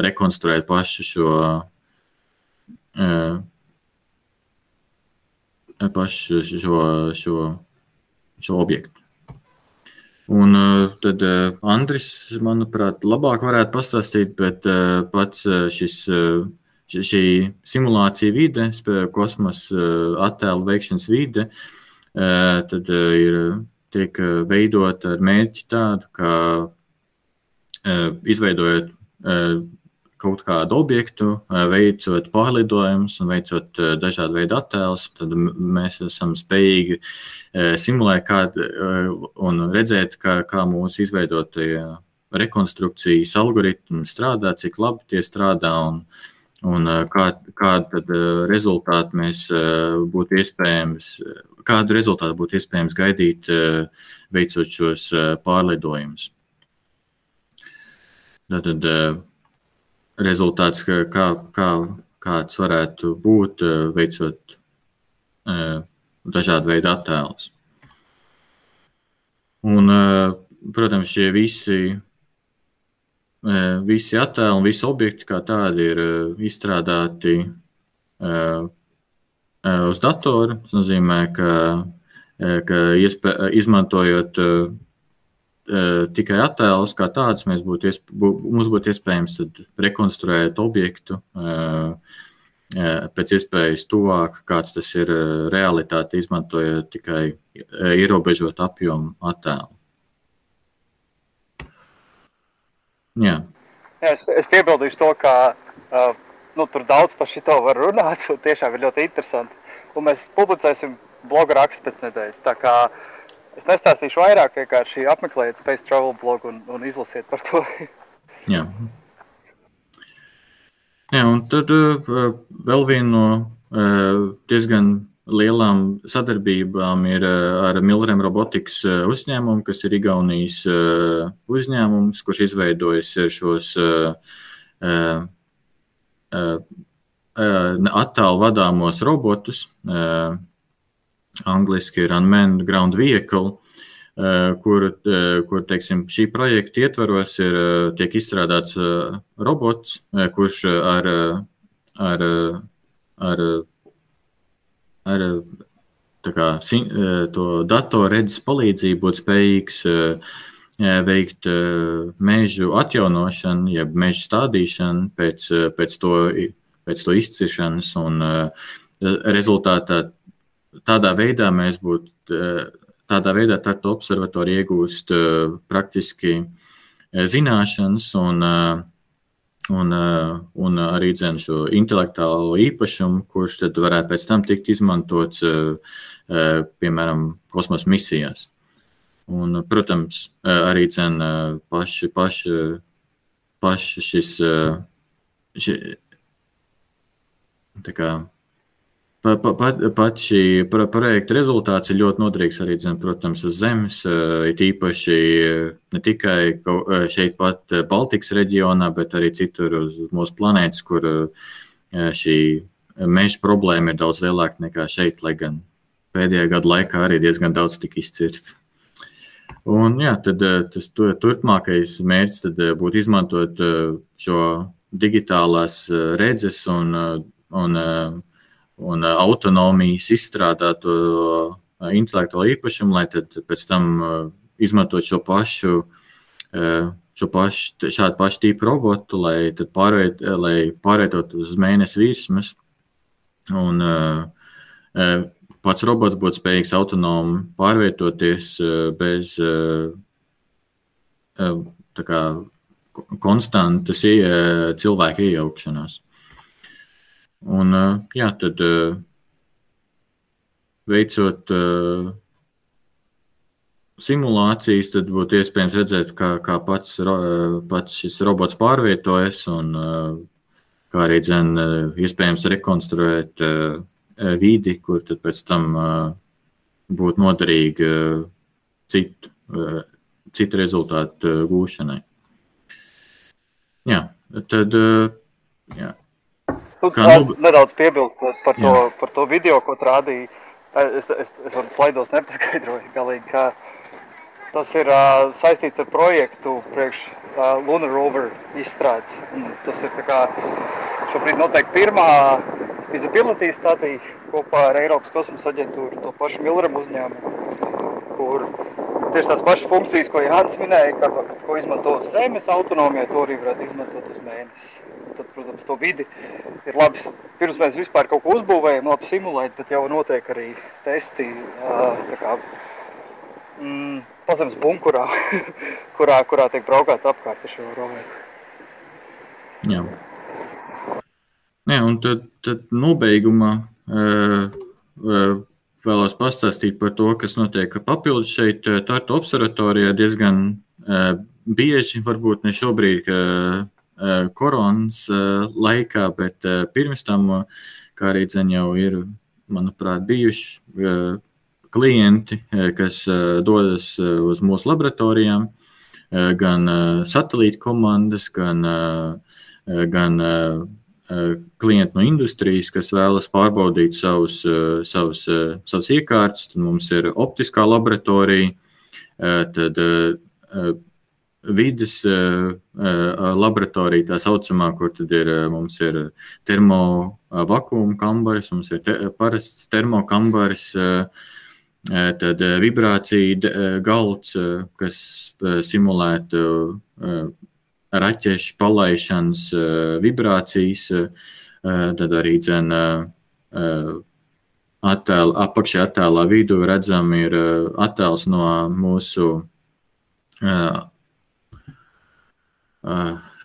rekonstruēt pašu šo objektu. Un tad Andris, manuprāt, labāk varētu pastāstīt, bet pats šī simulācija vide, kosmosa attēlu veikšanas vide, tad tiek veidota ar mērķi tādu, ka izveidojot kaut kādu objektu, veicot pārlidojumus un veicot dažādu veidu attēlus, tad mēs esam spējīgi simulēt un redzēt, kā mūsu izveidotie rekonstrukcijas algoritmi strādā, cik labi tie strādā un kādu tad rezultātu būtu iespējams gaidīt, veicot šos pārlidojumus. Tātad rezultāts, kāds varētu būt, veicot dažādu veidu attēlus. Un, protams, šie visi attēli un visi objekti kā tādi ir izstrādāti uz datoru. Tas nozīmē, ka izmantojot tikai attēlus kā tādus, mums būtu iespējams tad rekonstruēt objektu pēc iespējas tuvāk, kāds tas ir realitāte, izmantojot tikai ierobežot apjomu attēlu. Jā. Es piebildīšu to, ka tur daudz par šito var runāt, un tiešām ir ļoti interesanti. Un mēs publicēsim bloga rakstu pēc nedēļas. Tā kā es nestāstīšu vairāk, vienkārši apmeklējiet Space Travel blogu un izlasiet par to. Jā. Jā, un tad vēl viena no diezgan lielām sadarbībām ir ar Milrem Robotics uzņēmumu, kas ir Igaunijas uzņēmums, kurš izveidojis šos attālu vadāmos robotus, angliski ir Unmanned Ground Vehicle, kur teiksim, šī projekta ietvaros tiek izstrādāts robots, kurš ar to datorredzes palīdzību būtu spējīgs veikt mežu atjaunošanu, jeb mežu stādīšanu pēc to izciršanas, un rezultātā tādā veidā mēs būtu Tādā veidā Tartu observatorija iegūst praktiski zināšanas un arī šo intelektuālo īpašumu, kurš tad varētu pēc tam tikt izmantots, piemēram, kosmosa misijās. Un, protams, arī paši šis Pat šī projekta rezultāts ir ļoti noderīgs arī, protams, uz Zemes, it īpaši ne tikai šeit pat Baltikas reģionā, bet arī citur uz mūsu planētas, kur šī meža problēma ir daudz lielāka nekā šeit, lai gan pēdējā gada laikā arī diezgan daudz tika izcirts. Un jā, tad tas turpmākais mērķis tad būtu izmantot šo digitālās redzes un autonomijas izstrādāto intelektuālo īpašumu, lai tad pēc tam izmantot šādu pašu tipu robotu, lai tad pārvietot uz Mēnesi virsmas. Un pats robots būtu spējīgs autonomi pārvietoties bez konstantas cilvēka iejaukšanās. Un, jā, tad veicot simulācijas, tad būtu iespējams redzēt, kā pats šis robots pārvietojas, un kā arī iespējams rekonstruēt vidi, kur tad pēc tam būtu noderīgi citu rezultātu gūšanai. Jā, tad, jā. Nedaudz piebilstot par to video, ko rādīja. Es varu slaidos nepaskaidroju galīgi, ka tas ir saistīts ar projektu priekš Lunar Rover izstrādes. Tas ir šobrīd noteikti pirmā feasibility study kopā ar Eiropas kosmosa aģentūru, to pašu Milrem uzņēmumu, kur tieši tās pašas funkcijas, ko Jānis minēja, ko izmanto uz Zemes autonomijā, to arī varētu izmantot uz Mēnesi. Tad, protams, to vidi ir labi, pirms mēs vispār kaut ko uzbūvējam, labi simulēt, bet jau notiek arī testi pazemes bunkurā, kurā tiek braukāts apkārt ar šo roveru. Jā. Jā, un tad nobeigumā vēlos pastāstīt par to, kas notiek papildus šeit Tartu observatorijā diezgan bieži, varbūt ne šobrīd, koronas laikā, bet pirms tam, kā arī jau ir, manuprāt, bijuši klienti, kas dodas uz mūsu laboratorijām, gan satelīta komandas, gan klienti no industrijas, kas vēlas pārbaudīt savus iekārtas. Tad mums ir optiskā laboratorija, tad vides laboratorija, tā saucamā, kur tad mums ir termovakuma kambaris, mums ir parasts termokambaris, tad vibrācija galds, kas simulētu raķešu palaišanas vibrācijas, tad arī apakšā attēlā vidū redzam ir attēls no mūsu,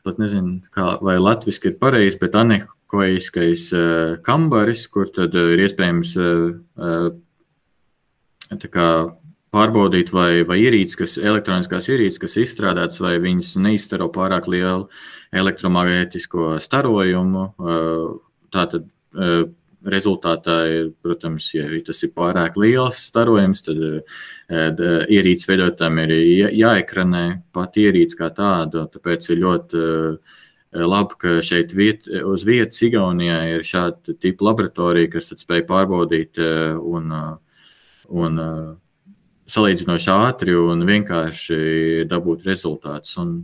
pat nezinu, vai latviski ir pareizi, bet anekoiskais kambaris, kur tad ir iespējams tā kā pārbaudīt, vai ierīces, elektroniskās ierīces, kas izstrādātas, vai viņas neizstaro pārāk lielu elektromagnētisko starojumu. Tātad rezultātā ir, protams, ja tas ir pārāk liels starojums, tad ierīces veidotājiem ir jāekranē pat ierīces kā tādu. Tāpēc ir ļoti labi, ka šeit uz vietas Igaunijā ir šāda tipa laboratorija, kas tad spēj pārbaudīt un salīdzinoši ātri un vienkārši dabūt rezultātus. Un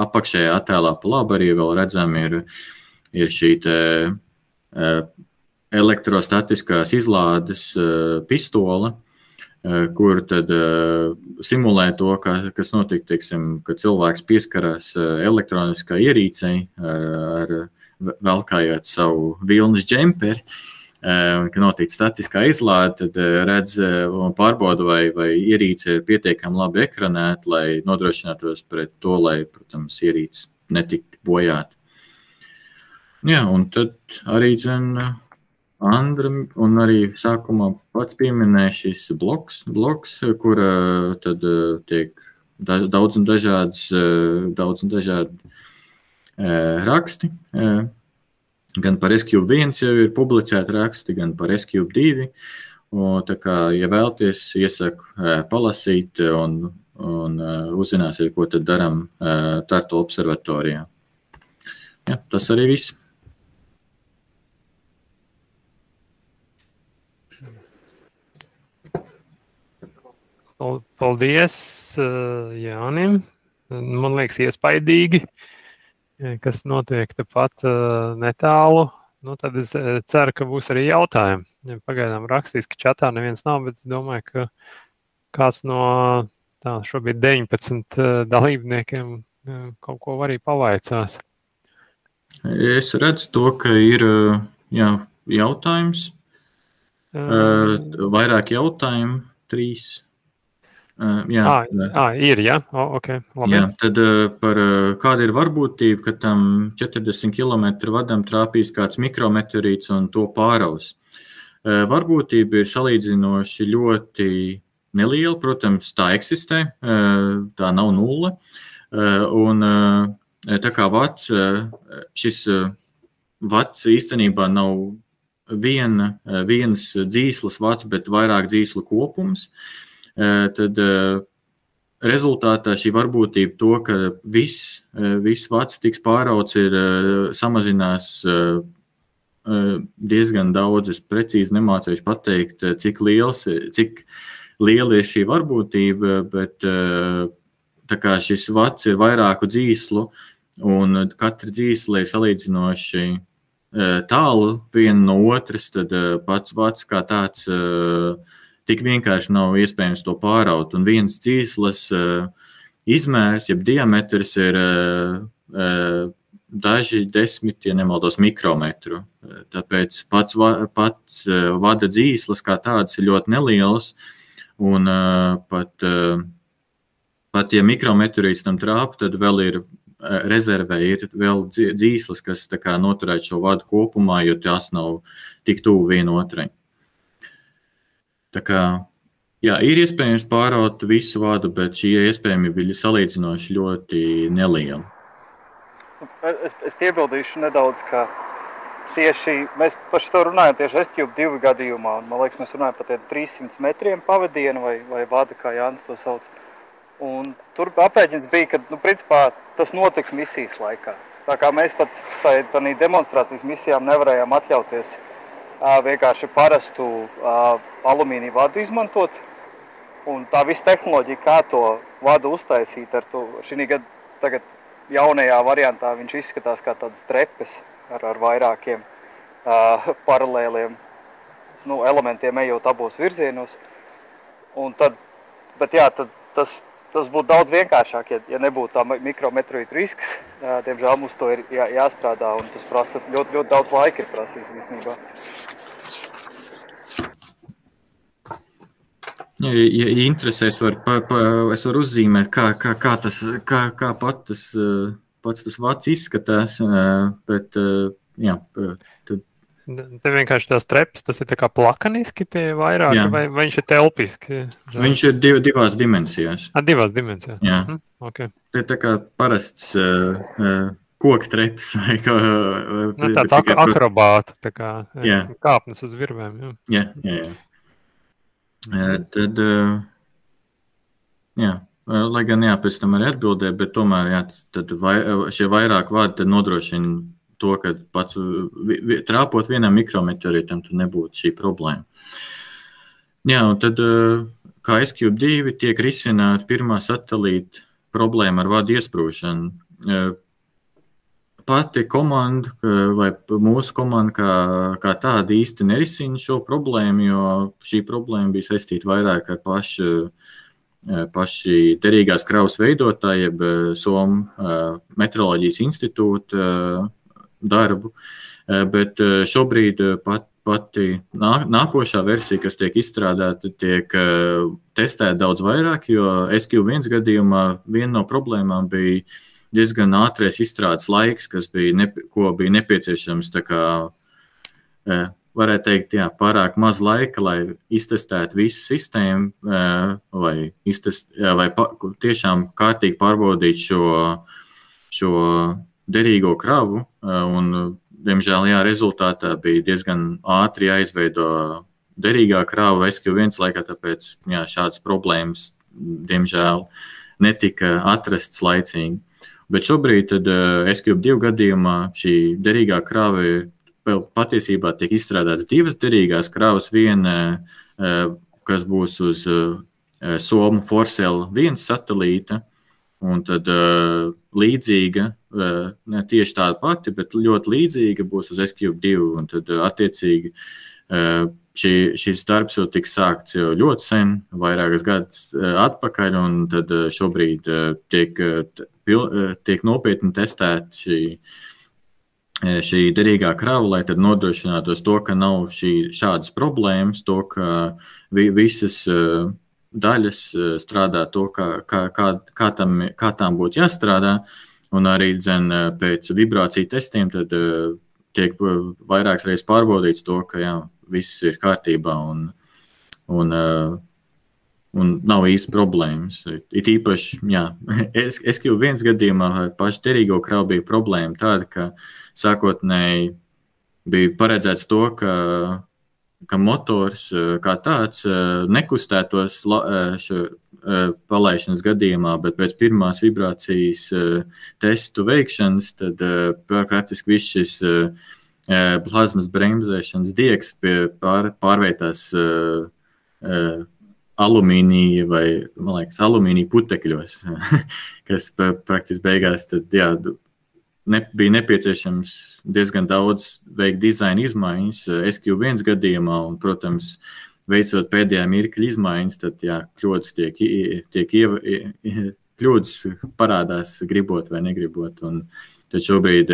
apakšējā attēlā pa labi arī vēl redzam ir šī elektrostatiskās izlādes pistole, kur tad simulē to, kas notiek, teiksim, kad cilvēks pieskarās elektroniskai ierīcei, velkājot savu vilnas džemperi, ka notiek statiskā izlāde, tad redz un pārbauda, vai ierīce ir pietiekami labi ekranēta, lai nodrošinātos pret to, lai, protams, ierīce netiktu bojāta. Jā, un tad arī Andra un arī sākumā pats pieminēja šis bloks, kur tad tiek daudz un dažādi raksti. Gan par S-Cube 1 jau ir publicēti raksti, gan par S-Cube 2. Tā kā, ja vēlties, iesaku palasīt un uzzināsiet, ko tad daram Tartu observatorijā. Jā, tas arī viss. Paldies Jānim. Man liekas iespaidīgi, kas notiek tepat netālu. Tad es ceru, ka būs arī jautājumi. Pagaidām rakstīs, ka čatā neviens nav, bet es domāju, ka kāds no šobrīd 19 dalībniekiem kaut ko arī pavaicās. Es redzu to, ka ir jautājums. Vairāk jautājumu, 3. Ir, jā? Okay, labi. Jā, tad par kāda ir varbūtība, ka tam 40 km vadam trāpīs kāds mikrometeorīts un to pāraus. Varbūtība ir salīdzinoši ļoti neliela, protams, tā eksistē, tā nav nulle. Un tā kā šis vats īstenībā nav viens dzīslas vats, bet vairāk dzīslu kopums, tad rezultātā šī varbūtība to, ka viss vats tiks pārauts, samazinās diezgan daudz. Es precīzi nemācīšu pateikt, cik liela ir šī varbūtība, bet tā kā šis vats ir vairāku dzīslu un katra dzīsla ir salīdzinoši tālu viena no otras, tad pats vats kā tāds tik vienkārši nav iespējams to pāraut. Un viens dzīslas izmērs, jeb diametrs ir daži 10, ja nemaldos, mikrometru. Tāpēc pats vada dzīslas kā tāds ir ļoti neliels, un pat ja mikrometeorīts tam trāpa, tad vēl ir rezervē ir vēl dzīslas, kas tā kā noturēt šo vadu kopumā, jo tās nav tik tuvu vienotrai. Tā kā, jā, ir iespējams pāraut visu vadu, bet šī iespējamība ir salīdzinoši ļoti neliela. Es piebildīšu nedaudz, ka tieši mēs par šo runājam tieši S-Cube 2 gadījumā, un man liekas, mēs runājam par 300 metriem pavadienu vai vada, kā Jānis to sauc. Un tur aprēķins bija, ka, principā, tas notiks misijas laikā. Tā kā mēs pat tādā demonstrācijas misijām nevarējām atļauties vienkārši parastu alumīniju vadu izmantot. Un tā visa tehnoloģija, kā to vadu uztaisīt ar to, šī gada tagad jaunajā variantā viņš izskatās kā tādas trepes ar vairākiem paralēliem elementiem ejot abos virzienos. Un tad, bet jā, tad tas tas būtu daudz vienkāršāk, ja nebūtu tā mikrometeorītu risks. Diemžēl mums to ir jāstrādā, un tas prasa ļoti daudz laika ir prasījis īstenībā. Ja interesēs, es varu uzzīmēt, kā pats tas vats izskatās, bet, jā, tad. Te vienkārši tās trepas, tas ir tā kā plakaniski tie vairāk, vai viņš ir telpiski? Viņš ir divās dimensijās. Divās dimensijās? Jā. Okay. Te tā kā parasts koka trepas vai kā. Tāds akrobāta, tā kā kāpnes uz virvēm. Jā. Tad, lai gan pēc tam arī atbildē, bet tomēr, tad šie vairāk vārdi tad nodrošina to, ka pats trāpot vienam mikrometeorītam, tad nebūtu šī problēma. Jā, un tad, kā SQ2 tiek risināta pirmā satelīta problēma ar vadu iesprūšanu. Pati komanda vai mūsu komanda kā tāda īsti nerisina šo problēmu, jo šī problēma bija saistīta vairāk ar paši derīgās kravas veidotāji, jeb Somu meteoroloģijas institūta darbu, bet šobrīd pati nākošā versija, kas tiek izstrādāta, tiek testēta daudz vairāk, jo SQ1 gadījumā viena no problēmām bija diezgan ātrais izstrādes laiks, ko bija nepieciešams, tā kā, varētu teikt, pārāk maz laika, lai iztestētu visu sistēmu, vai tiešām kārtīgi pārbaudīt šo derīgo kravu, un, diemžēl, rezultātā bija diezgan ātri jāizveido derīgā krava SQ1 laikā, tāpēc, šādas problēmas, diemžēl, netika atrastas laicīgi. Bet šobrīd tad SQ2 gadījumā šī derīgā krava patiesībā tiek izstrādāts divas derīgās kravas, viena, kas būs uz Somu Forsell 1 satelīta, un tad līdzīga, ne tieši tāda pati, bet ļoti līdzīga būs uz SQ2, un tad attiecīgi šis darbs jau tiks sākts jau ļoti sen, vairākas gadus atpakaļ, un tad šobrīd tiek nopietni testēta šī derīgā krava, lai tad nodrošinātos to, ka nav šādas problēmas, to, ka visas daļas strādā to, kā tām būtu jāstrādā, un arī pēc vibrāciju testiem tad tiek vairākas reizes pārbaudīts to, ka viss ir kārtībā un nav īsti problēmas. It īpaši, SQ1 gadījumā paši derīgo kravu bija problēma tāda, ka sākotnēji bija paredzēts to, ka motors kā tāds nekustētos palaišanas gadījumā, bet pēc pirmās vibrācijas testu veikšanas, tad praktiski viss šis plazmas bremzēšanas diegs pārvietās alumīnija vai, man liekas, alumīnija putekļos, kas praktiski beigās tad, bija nepieciešams diezgan daudz veikt dizaina izmaiņas SQ1 gadījumā, un, protams, veicot pēdējā mirkļa izmaiņas, tad, kļūdas parādās gribot vai negribot, un tad šobrīd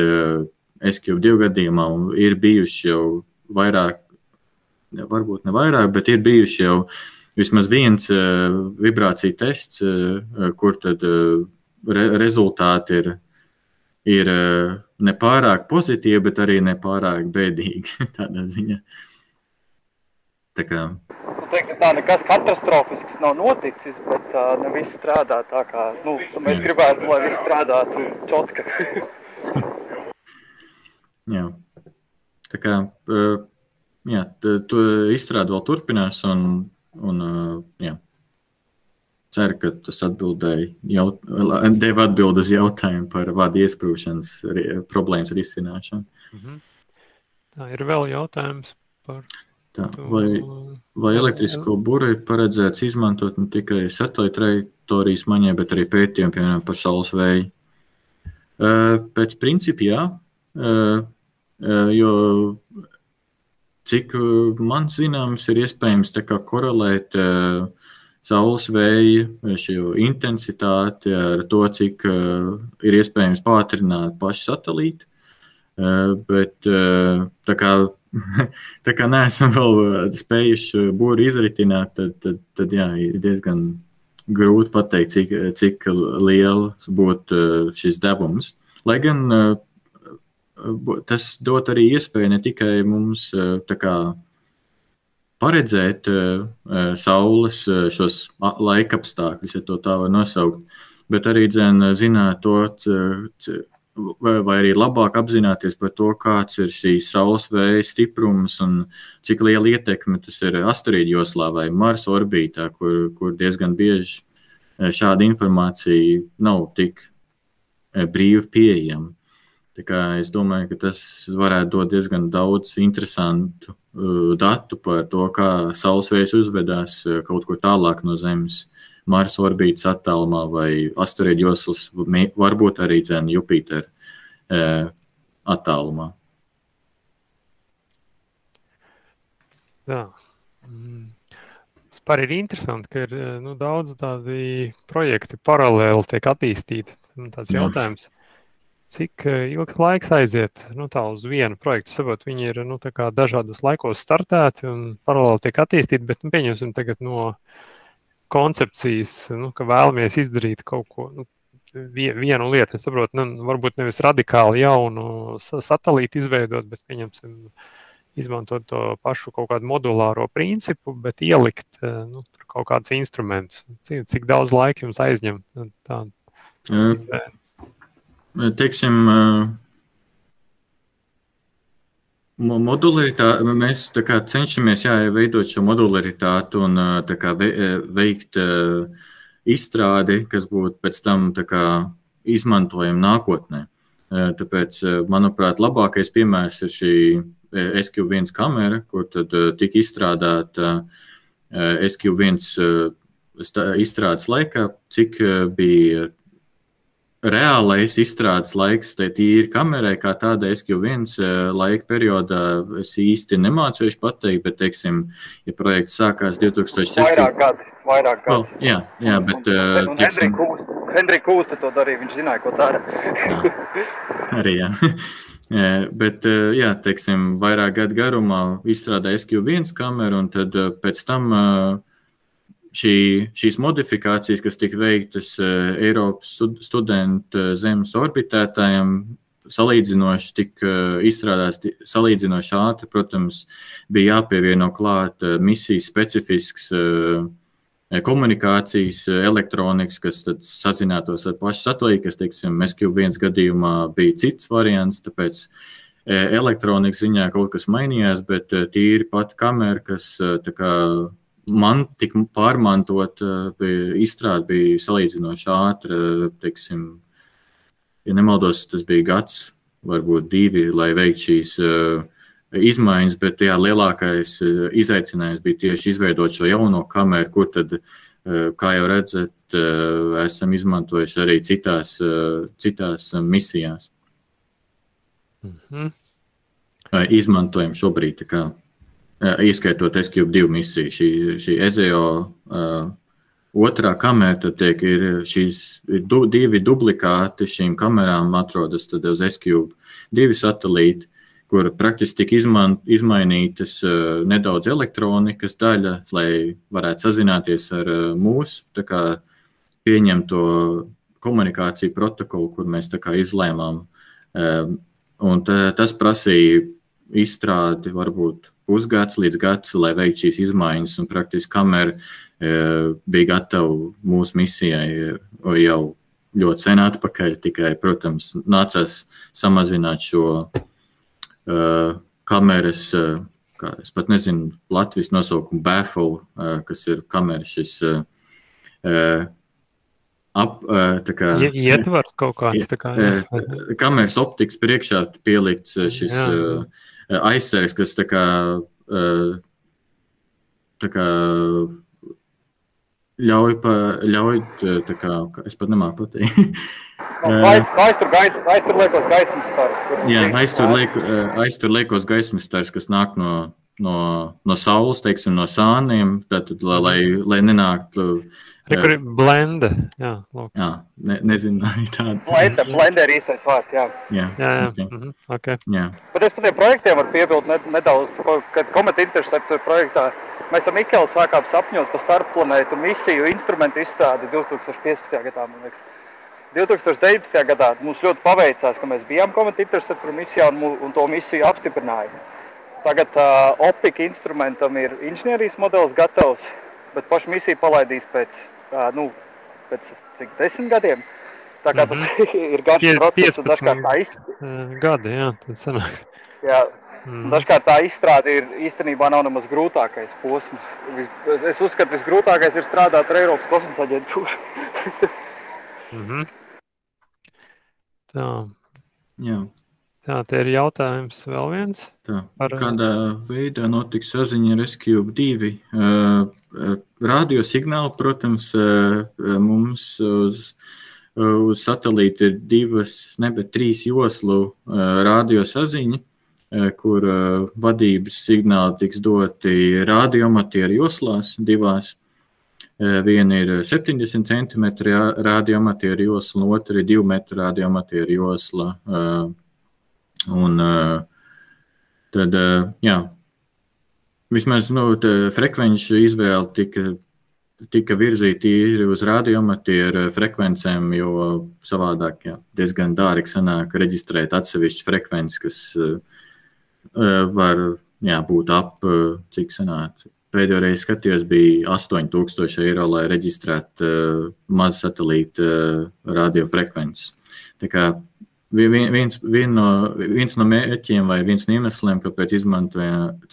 SQ2 gadījumā ir bijuši jau vairāk, varbūt ne vairāk, bet ir bijuši jau vismaz viens vibrācija tests, kur tad rezultāti ir nepārāk pozitīvi, bet arī nepārāk bēdīgi tādā ziņā. Tā kā... Tā nekas katastrofisks nav noticis, bet ne viss strādā tā kā, mēs gribētu, lai viss strādātu čotka. Jā, tā kā, to izstrāde vēl turpinās un ceru, ka tas deva atbildi uz jautājumu par vadu iesprūšanas problēmas risināšanu. Tā ir vēl jautājums par... Vai elektrisko buru ir paredzēts izmantot ne tikai satelīta trajektorijas maiņai, bet arī pētījumi, piemēram, par saules vēju? Pēc principa, jā. Jo, cik man zināms, ir iespējams tā kā korelēt saules vēja, šo intensitāti, ar to, cik ir iespējams pātrināt paši satelīti. Bet tā kā neesam vēl spējuši būri izritināt, tad jā, ir diezgan grūti pateikt, cik liels būtu šis devums. Lai gan tas dot arī iespēju ne tikai mums tā kā paredzēt saules šos laikapstākļus, ja to tā var nosaukt, bet arī zināt to, vai arī labāk apzināties par to, kāds ir šīs saules vēja stiprums un cik liela ietekme tas ir asteroīdu joslā vai Marsa orbītā, kur diezgan bieži šāda informācija nav tik brīvi pieejama. Tā kā es domāju, ka tas varētu dot diezgan daudz interesantu datu par to, kā saules vējs uzvedās kaut kur tālāk no Zemes, Marsa orbītas attālumā vai asteroīdu joslas, varbūt arī Jupitera attālumā. Jā. Vispār ir interesanti, ka ir daudz tādi projekti paralēli tiek attīstīti. Tāds jautājums, cik ilgs laiks aiziet tā uz vienu projektu? Saprot, viņi ir tā kā dažādos laikos startēti un paralēli tiek attīstīti, bet pieņemsim tagad no koncepcijas, ka vēlamies izdarīt kaut ko, vienu lietu, es saprotu, varbūt nevis radikāli jaunu satelītu izveidot, bet pieņemsim izmantot to pašu kaut kādu modulāro principu, bet ielikt kaut kādus instrumentus. Cik daudz laika jums aizņem tādu izvēli? Teiksim, modularitāti, mēs tā kā cenšamies veidot šo modularitāti un tā kā veikt izstrādi, kas būtu pēc tam tā kā izmantojama nākotnē. Tāpēc, manuprāt, labākais piemērs ir šī SQ1 kamera, kur tad tika izstrādāta SQ1 izstrādes laikā, cik bija reālais izstrādes laiks tīri kamerai, kā tāda SQ1 laika periodā, es īsti nemācījuši pateikt, bet, teiksim, ja projekts sākās 2007. Vairāk gadi. Jā, bet, teiksim... Henrija Kūsta to darīja, viņš zināja, ko dara. Arī, jā. Bet, jā, teiksim, vairāk gadu garumā izstrādāja SQ1 kameru, un tad pēc tam šīs modifikācijas, kas tika veiktas Eiropas studentu Zemes orbitētājiem, salīdzinoši tika izstrādāts salīdzinoši ātri. Protams, bija jāpievieno klāt misijas specifisks komunikācijas elektronikas, kas tad sazinātos ar pašu satelītu, kas, teiksim, SQ1 gadījumā bija cits variants, tāpēc elektronikas ziņā kaut kas mainījās, bet tīri pat kamera, kas tā kā man tik pārmantot, izstrāde bija salīdzinoši ātra, teiksim, ja nemaldos, tas bija gads, varbūt 2, lai veikt šīs izmaiņas, bet jā, lielākais izaicinājums bija tieši izveidot šo jauno kameru, kur tad, kā jau redzat, esam izmantojuši arī citās misijās. Izmantojam šobrīd, tā kā ieskaitot SQ2 misiju, šī EZEO otrā kamera, tad ir šīs 2 duplikāti šīm kamerām atrodas tad uz SQ2 satelīti, kur praktiski tika izmainītas nedaudz elektronikas daļa, lai varētu sazināties ar mūsu tā kā pieņemto komunikāciju protokolu, kur mēs tā kā izlēmām. Un tas prasīja izstrādi varbūt pusgads līdz gads, lai veiktu šīs izmaiņas, un praktiski kamera bija gatava mūsu misijai jau ļoti sen atpakaļ, tikai, protams, nācās samazināt šo kameras, kā es pat nezinu, Latvijas nosaukumu baffle, kas ir kameras šis tā kā... Ietvars kaut kāds, tā kā... Kameras optikas priekšā pielikts šis... aizsargs, kas tā kā ļauj tā kā, es pat nemāku pateikt. Aiztur liekos gaismas stars. Jā, aiztur liekos gaismas stars, kas nāk no no saules, teiksim, no sāniem, tad lai nenāktu... Kur ir blende, jā. Jā, nezinu, tādu. Blende ir īstais vārds, jā. Jā. Okay. Jā. Bet es par tiem projektiem varu piebilst nedaudz, kad Comet Interceptor projektā mēs ar Mikelu sākām sapņot par starpplanētu misiju instrumentu izstrādi 2015. gadā, man liekas. 2019. gadā mums ļoti paveicās, ka mēs bijām Comet Interceptor misijā un to misiju apstiprināja. Tagad optika instrumentam ir inženierijas modelis gatavs, bet pašu misiju palaidīs pēc cik 10 gadiem. Tā kā tas ir garš process, un dažkārt tā izstrāde. Gadi, jā, tad sanāks. Jā, dažkārt tā izstrāde ir īstenībā nav nemaz grūtākais posms. Es uzskatu, visgrūtākais ir strādāt ar Eiropas kosmosa aģentūru. Tā. Jā. Tā, te ir jautājums vēl viens. Tā. Kādā veidā notiks saziņa ar SCUBE-2? Radiosignāli, protams, mums uz satelīti ir 3 joslu radiosaziņa, kur vadības signāli tiks doti radioamatieru joslās 2. Viena ir 70 cm radioamatieru josla, un otra ir 2 metru radioamatieru josla. Un tad, jā, vismaz frekvenču izvēle tika virzīta uz radioamatieru frekvencēm, jo savādāk diezgan dārgi sanāk reģistrēt atsevišķu frekvenci, kas var būt cik sanāk. Pēdējo reizi skatījos, bija 8,000 eiro, lai reģistrētu mazu satelītu radiofrekvences. Tā kā viens no mērķiem vai viens no iemesliem, kāpēc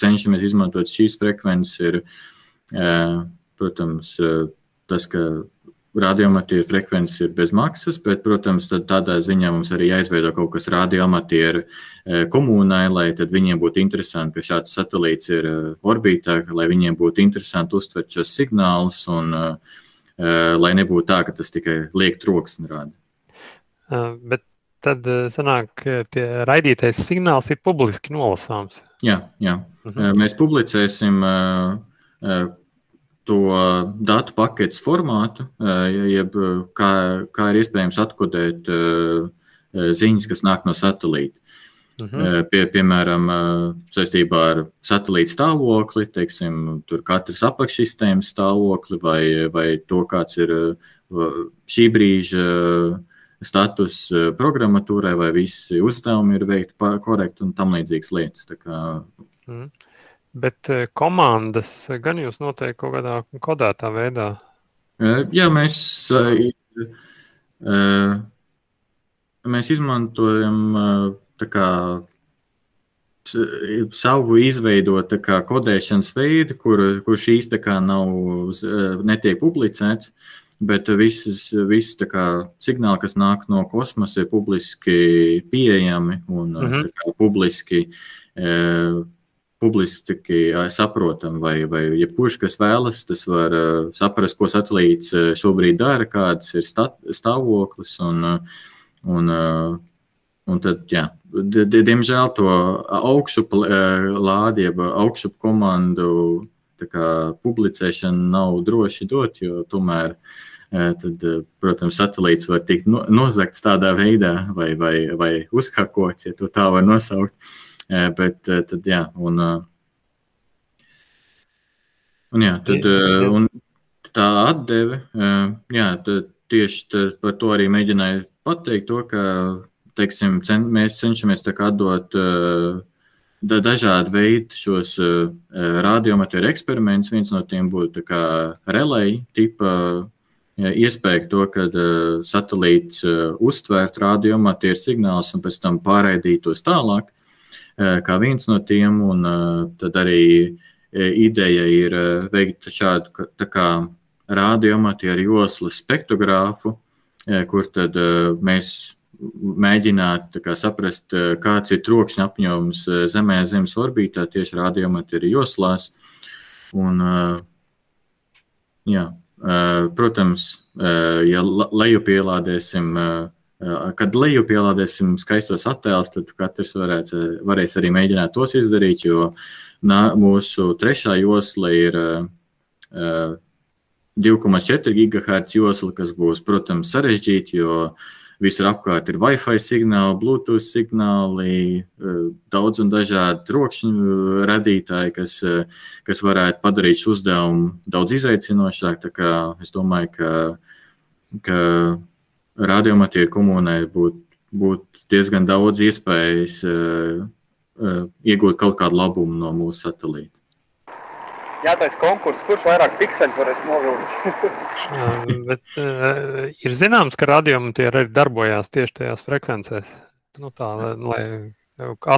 cenšamies izmantot šīs frekvences, ir, protams, tas, ka radioamatieru frekvences ir bez maksas, bet, protams, tādā ziņā mums arī jāizveido kaut kas radioamatieru komunai, lai tad viņiem būtu interesanti, ka šāds satelīts ir orbītā, lai viņiem būtu interesanti uztvert šos signālus un lai nebūtu tā, ka tas tikai liek troksni rāda. Bet tad sanāk, tie raidītais signāls ir publiski nolasāms. Jā. Mēs publicēsim to datu paketes formātu, jeb kā ir iespējams atkodēt ziņas, kas nāk no satelīta. Piemēram, saistībā ar satelīta stāvokli, teiksim, tur katras apakšsistēmas stāvokli vai to, kāds ir šī brīža status programmatūrai, vai visi uzdevumi ir veikti korekti un tam līdzīgas lietas. Tā kā... Bet komandas gan jūs noteikti kaut kādā kodētā veidā? Jā, mēs izmantojam tā kā savu izveidot tā kā kodēšanas veidu, kur šīs tā kā netiek publicēts, bet visi tā kā signāli, kas nāk no kosmosa, ir publiski pieejami un tā kā publiski saprotam, vai jebkurš, kas vēlas, tas var saprast, ko satelīts šobrīd dara, kāds ir stāvoklis, un tad, jā, diemžēl to augšup lādi, jeb augšup komandu tā kā publicēšana nav droši dot, jo tomēr tad, protams, satelīts var tikt nozagts tādā veidā vai uzhakots, ja to tā var nosaukt. Bet tad, jā, un tā atdeve, jā, tieši par to arī mēģināju pateikt to, ka, teiksim, mēs cenšamies tā kā atdot dažādu veidu šos radioamatieru eksperimentus. Viens no tiem būtu tā kā relay tipa iespēja to, kad satelīts uztvērt radioamatieru signālus un pēc tam pārraidītos tālāk. Kā viens no tiem, un tad arī ideja ir veikt šādu tā kā radioamatieru joslas spektrogrāfu, kur tad mēs mēģinātu tā kā saprast, kāds ir trokšņa apjoms Zemē Zemes orbītā tieši radioamatieru joslās. Un, jā, protams, ja lejupielādēsim kad lejupielādēsim skaistos attēlus, tad katrs varēs arī mēģināt tos izdarīt, jo mūsu trešā josla ir 2,4 GHz josla, kas būs, protams, sarežģīti, jo visur apkārt ir Wi-Fi signāli, Bluetooth signāli, daudz un dažādi trokšņu radītāji, kas varētu padarīt šo uzdevumu daudz izaicinošāk. Tā kā es domāju, ka radioamatieru komunai būtu diezgan daudz iespējas iegūt kaut kādu labumu no mūsu satelīta. Jātais konkurss, kurš vairāk pikseļus varēs novilkt? Bet ir zināms, ka radioamatieri arī darbojās tieši tajās frekvencēs, lai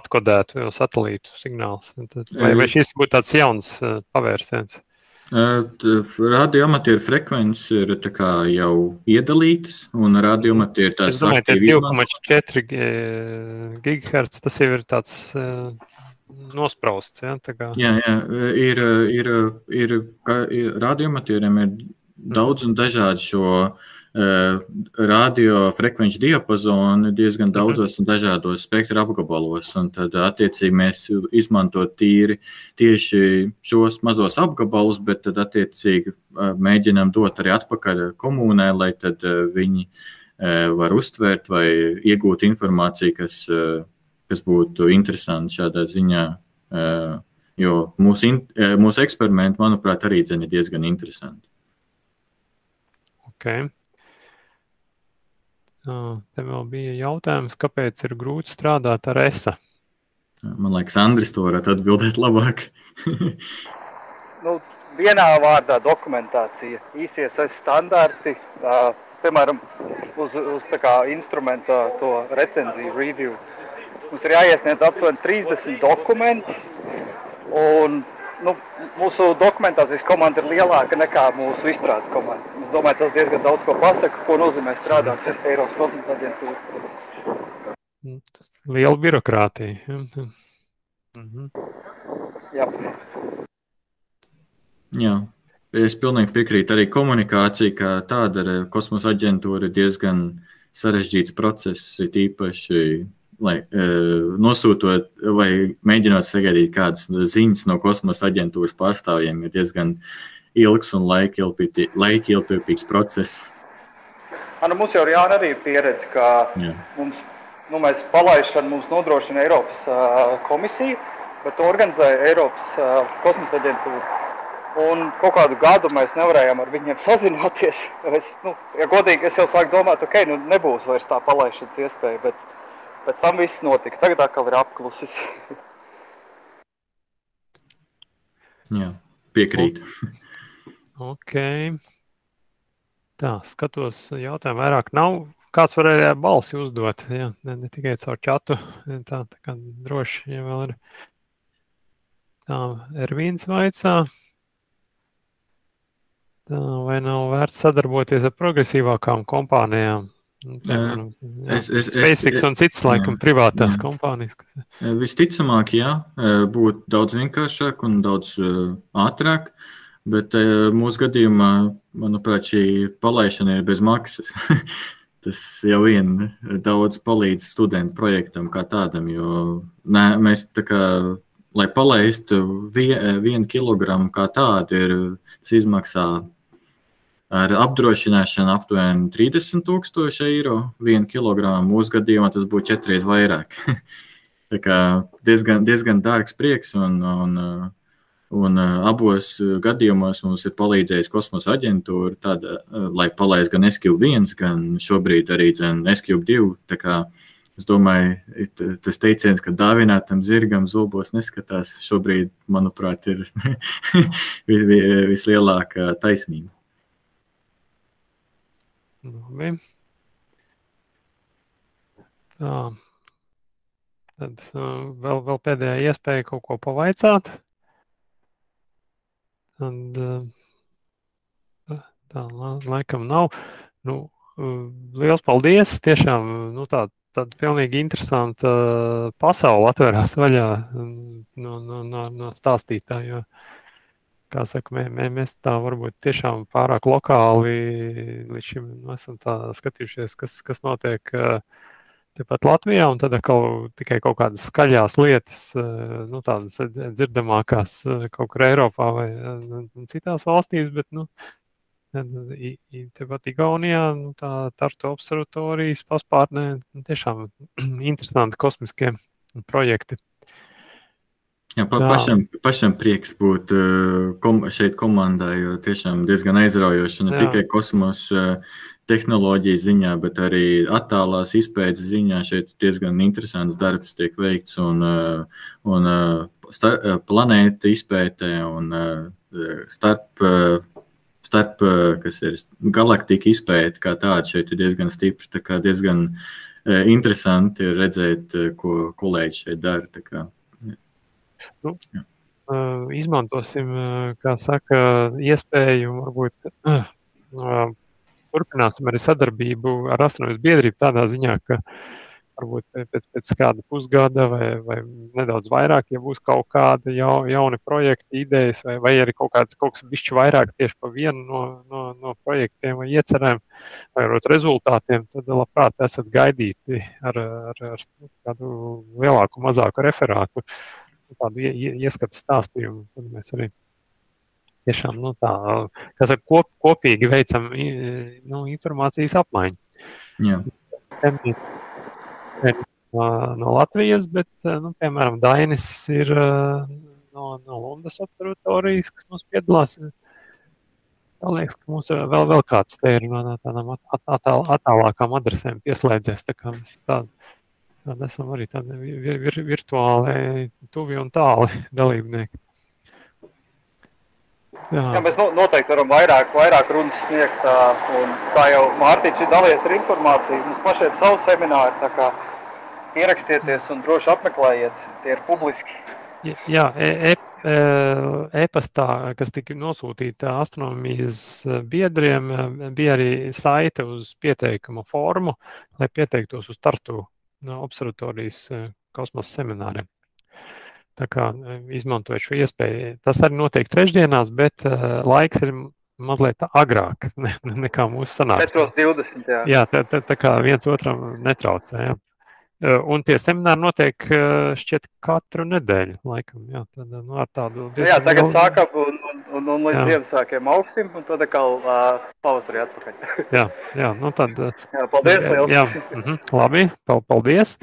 atkodētu satelītu signālus. Vai šis būtu tāds jauns pavērsiens? Radioamatieru frekvences ir tā kā jau iedalītas, un radioamatieri tās aktīvi izmanto. 2,4 GHz, tas jau ir tāds nosprausts, ja? Jā, radioamatieriem ir daudz un dažādi šo radiofrekvenču diapazoni diezgan daudzos un dažādos spektra apgabalos, un tad attiecīgi mēs izmantot tieši šos mazos apgabalus, bet tad attiecīgi mēģinām dot arī atpakaļ komunai, lai tad viņi var uztvērt vai iegūt informāciju, kas būtu interesanti šādā ziņā, jo mūsu eksperimenti, manuprāt, arī ir diezgan interesanti. Okay. Te vēl bija jautājums, kāpēc ir grūti strādāt ar ESA? Man liekas, Andris to varētu atbildēt labāk. Vienā vārdā dokumentācija, ICSS standarti, piemēram, uz tā kā instrumenta to recenziju, review. Mums ir jāiesniedz aptuveni 30 dokumenti, un mūsu dokumentācijas komanda ir lielāka nekā mūsu izstrādes komanda. Es domāju, tas diezgan daudz ko pasaka, ko nozīmē strādāt ar Eiropas kosmosa aģentūru. Tas liela birokrātija. Jā, es pilnīgi piekrītu. Arī komunikācija, kā tāda ar kosmosa aģentūru ir diezgan sarežģīts process, ir īpaši lai nosūtot vai mēģinot sagaidīt kādas ziņas no kosmosa aģentūras pārstāvjiem, ir diezgan ilgs un laikilgtspējīgs process. Mums jau ir arī pieredze, ka mēs palaišanu mums nodrošina Eiropas komisija, bet to organizē Eiropas kosmosa aģentūra. Un kaut kādu gadu mēs nevarējām ar viņiem sazināties. Ja godīgi, es jau sāku domāt, nebūs vairs tā palaišanas iespēja, bet pēc tam viss notika. Tagad atkal ir apklusis. Jā, piekrīt. Ok. Tā, skatos, jautājumu vairāk nav. Kāds varēja balsi uzdot? Jā, ne tikai caur čatu. Tā kā droši, ja vēl ir. Tā, Ervīns vaicā. Tā, vai nav vērts sadarboties ar progresīvākām kompānijām? SpaceX un citas laikam privātās kompānijas. Visticamāk, būtu daudz vienkāršāk un daudz ātrāk, bet mūsu gadījumā, manuprāt, šī palaišana ir bez maksas. Tas jau vien daudz palīdz studentu projektam kā tādam, jo mēs tā kā, lai palaistu 1 kilogramu kā tādu, tas izmaksā ar apdrošināšanu aptuveni 30,000 eiro 1 kilogramu. Mūsu gadījumā tas būtu 4 reizes vairāk. Tā kā diezgan dārgs prieks, un abos gadījumos mums ir palīdzējis kosmosa aģentūra, tāda, lai palaist gan SQ1, gan šobrīd arī SQ2. Tā kā es domāju, tas teiciens, ka dāvinātam zirgam zobos neskatās, šobrīd, manuprāt, ir vislielākā taisnība. Labi. Tā. Tad vēl pēdējā iespēja kaut ko pavaicāt. Tad tā laikam nav. Liels paldies. Tiešām tāda pilnīgi interesanta pasaule atvērās vaļā no stāstītā, jo kā saka, mēs tā varbūt tiešām pārāk lokāli līdz šim esam tā skatījušies, kas notiek tepat Latvijā, un tad atkal tikai kaut kādas skaļās lietas, nu, tādas dzirdamākās kaut kur Eiropā vai citās valstīs, bet, nu, tepat Igaunijā, nu, tā Tartu observatorijas paspārnē tiešām interesanti kosmiskie projekti. Jā, pašam prieks būt šeit komandā, jo tiešām diezgan aizraujoši, ne tikai kosmosa tehnoloģiju ziņā, bet arī attālās izpētes ziņā šeit diezgan interesants darbs tiek veikts un planēta izpētē un starp kas ir galaktika izpēte kā tāda šeit ir diezgan stipra, tā kā diezgan interesanti redzēt, ko kolēģi šeit dara, tā kā. Nu, izmantosim, kā saka, iespēju varbūt turpināsim arī sadarbību ar astronomijas biedrību tādā ziņā, ka varbūt pēc kāda pusgada vai nedaudz vairāk, ja būs kaut kāda jauni projekti, idejas vai arī kaut kas bišķi vairāk tieši pa vienu no projektiem vai iecerēm vai rezultātiem, tad labprāt esat gaidīti ar kādu lielāku, mazāku referātu. Tādu ieskatu stāstījumu, tad mēs arī tiešām, nu tā, kas ar kopīgi veicam, nu, informācijas apmaiņu. Jā. No Latvijas, bet, nu, piemēram, Dainis ir no Lundas observatorijas, kas mums piedalās. Man liekas, ka mums vēl kāds te ir no tādām attālākām adresēm pieslēdzies, tā kā mēs tādu. Tad esam arī tādi virtuāli tuvi un tāli dalībnieki. Jā, mēs noteikti varam vairāk runas sniegt, un kā jau Mārtiņš ir dalies ar informāciju, mums paši ir savu semināru, tā kā ierakstieties un droši apmeklējiet, tie ir publiski. Jā, e-pastā, kas tika nosūtīta astronomijas biedriem, bija arī saite uz pieteikuma formu, lai pieteiktos uz Tartu observatorijas kosmosa semināriem. Tā kā izmantoju šo iespēju. Tas arī notiek trešdienās, bet laiks ir mazliet agrāk nekā mūsu sanāksmē. 4:20, jā. Jā, tā kā viens otram netraucē, jā. Un tie semināri notiek šķiet katru nedēļu, laikam, jā. Tad, nu, ar tādu jā, tagad sākam un līdz Ziemassvētkiem augsim, un tad atkal pavasarī atpakaļ. Jā, nu tad... Jā, paldies liels. Jā, labi, paldies.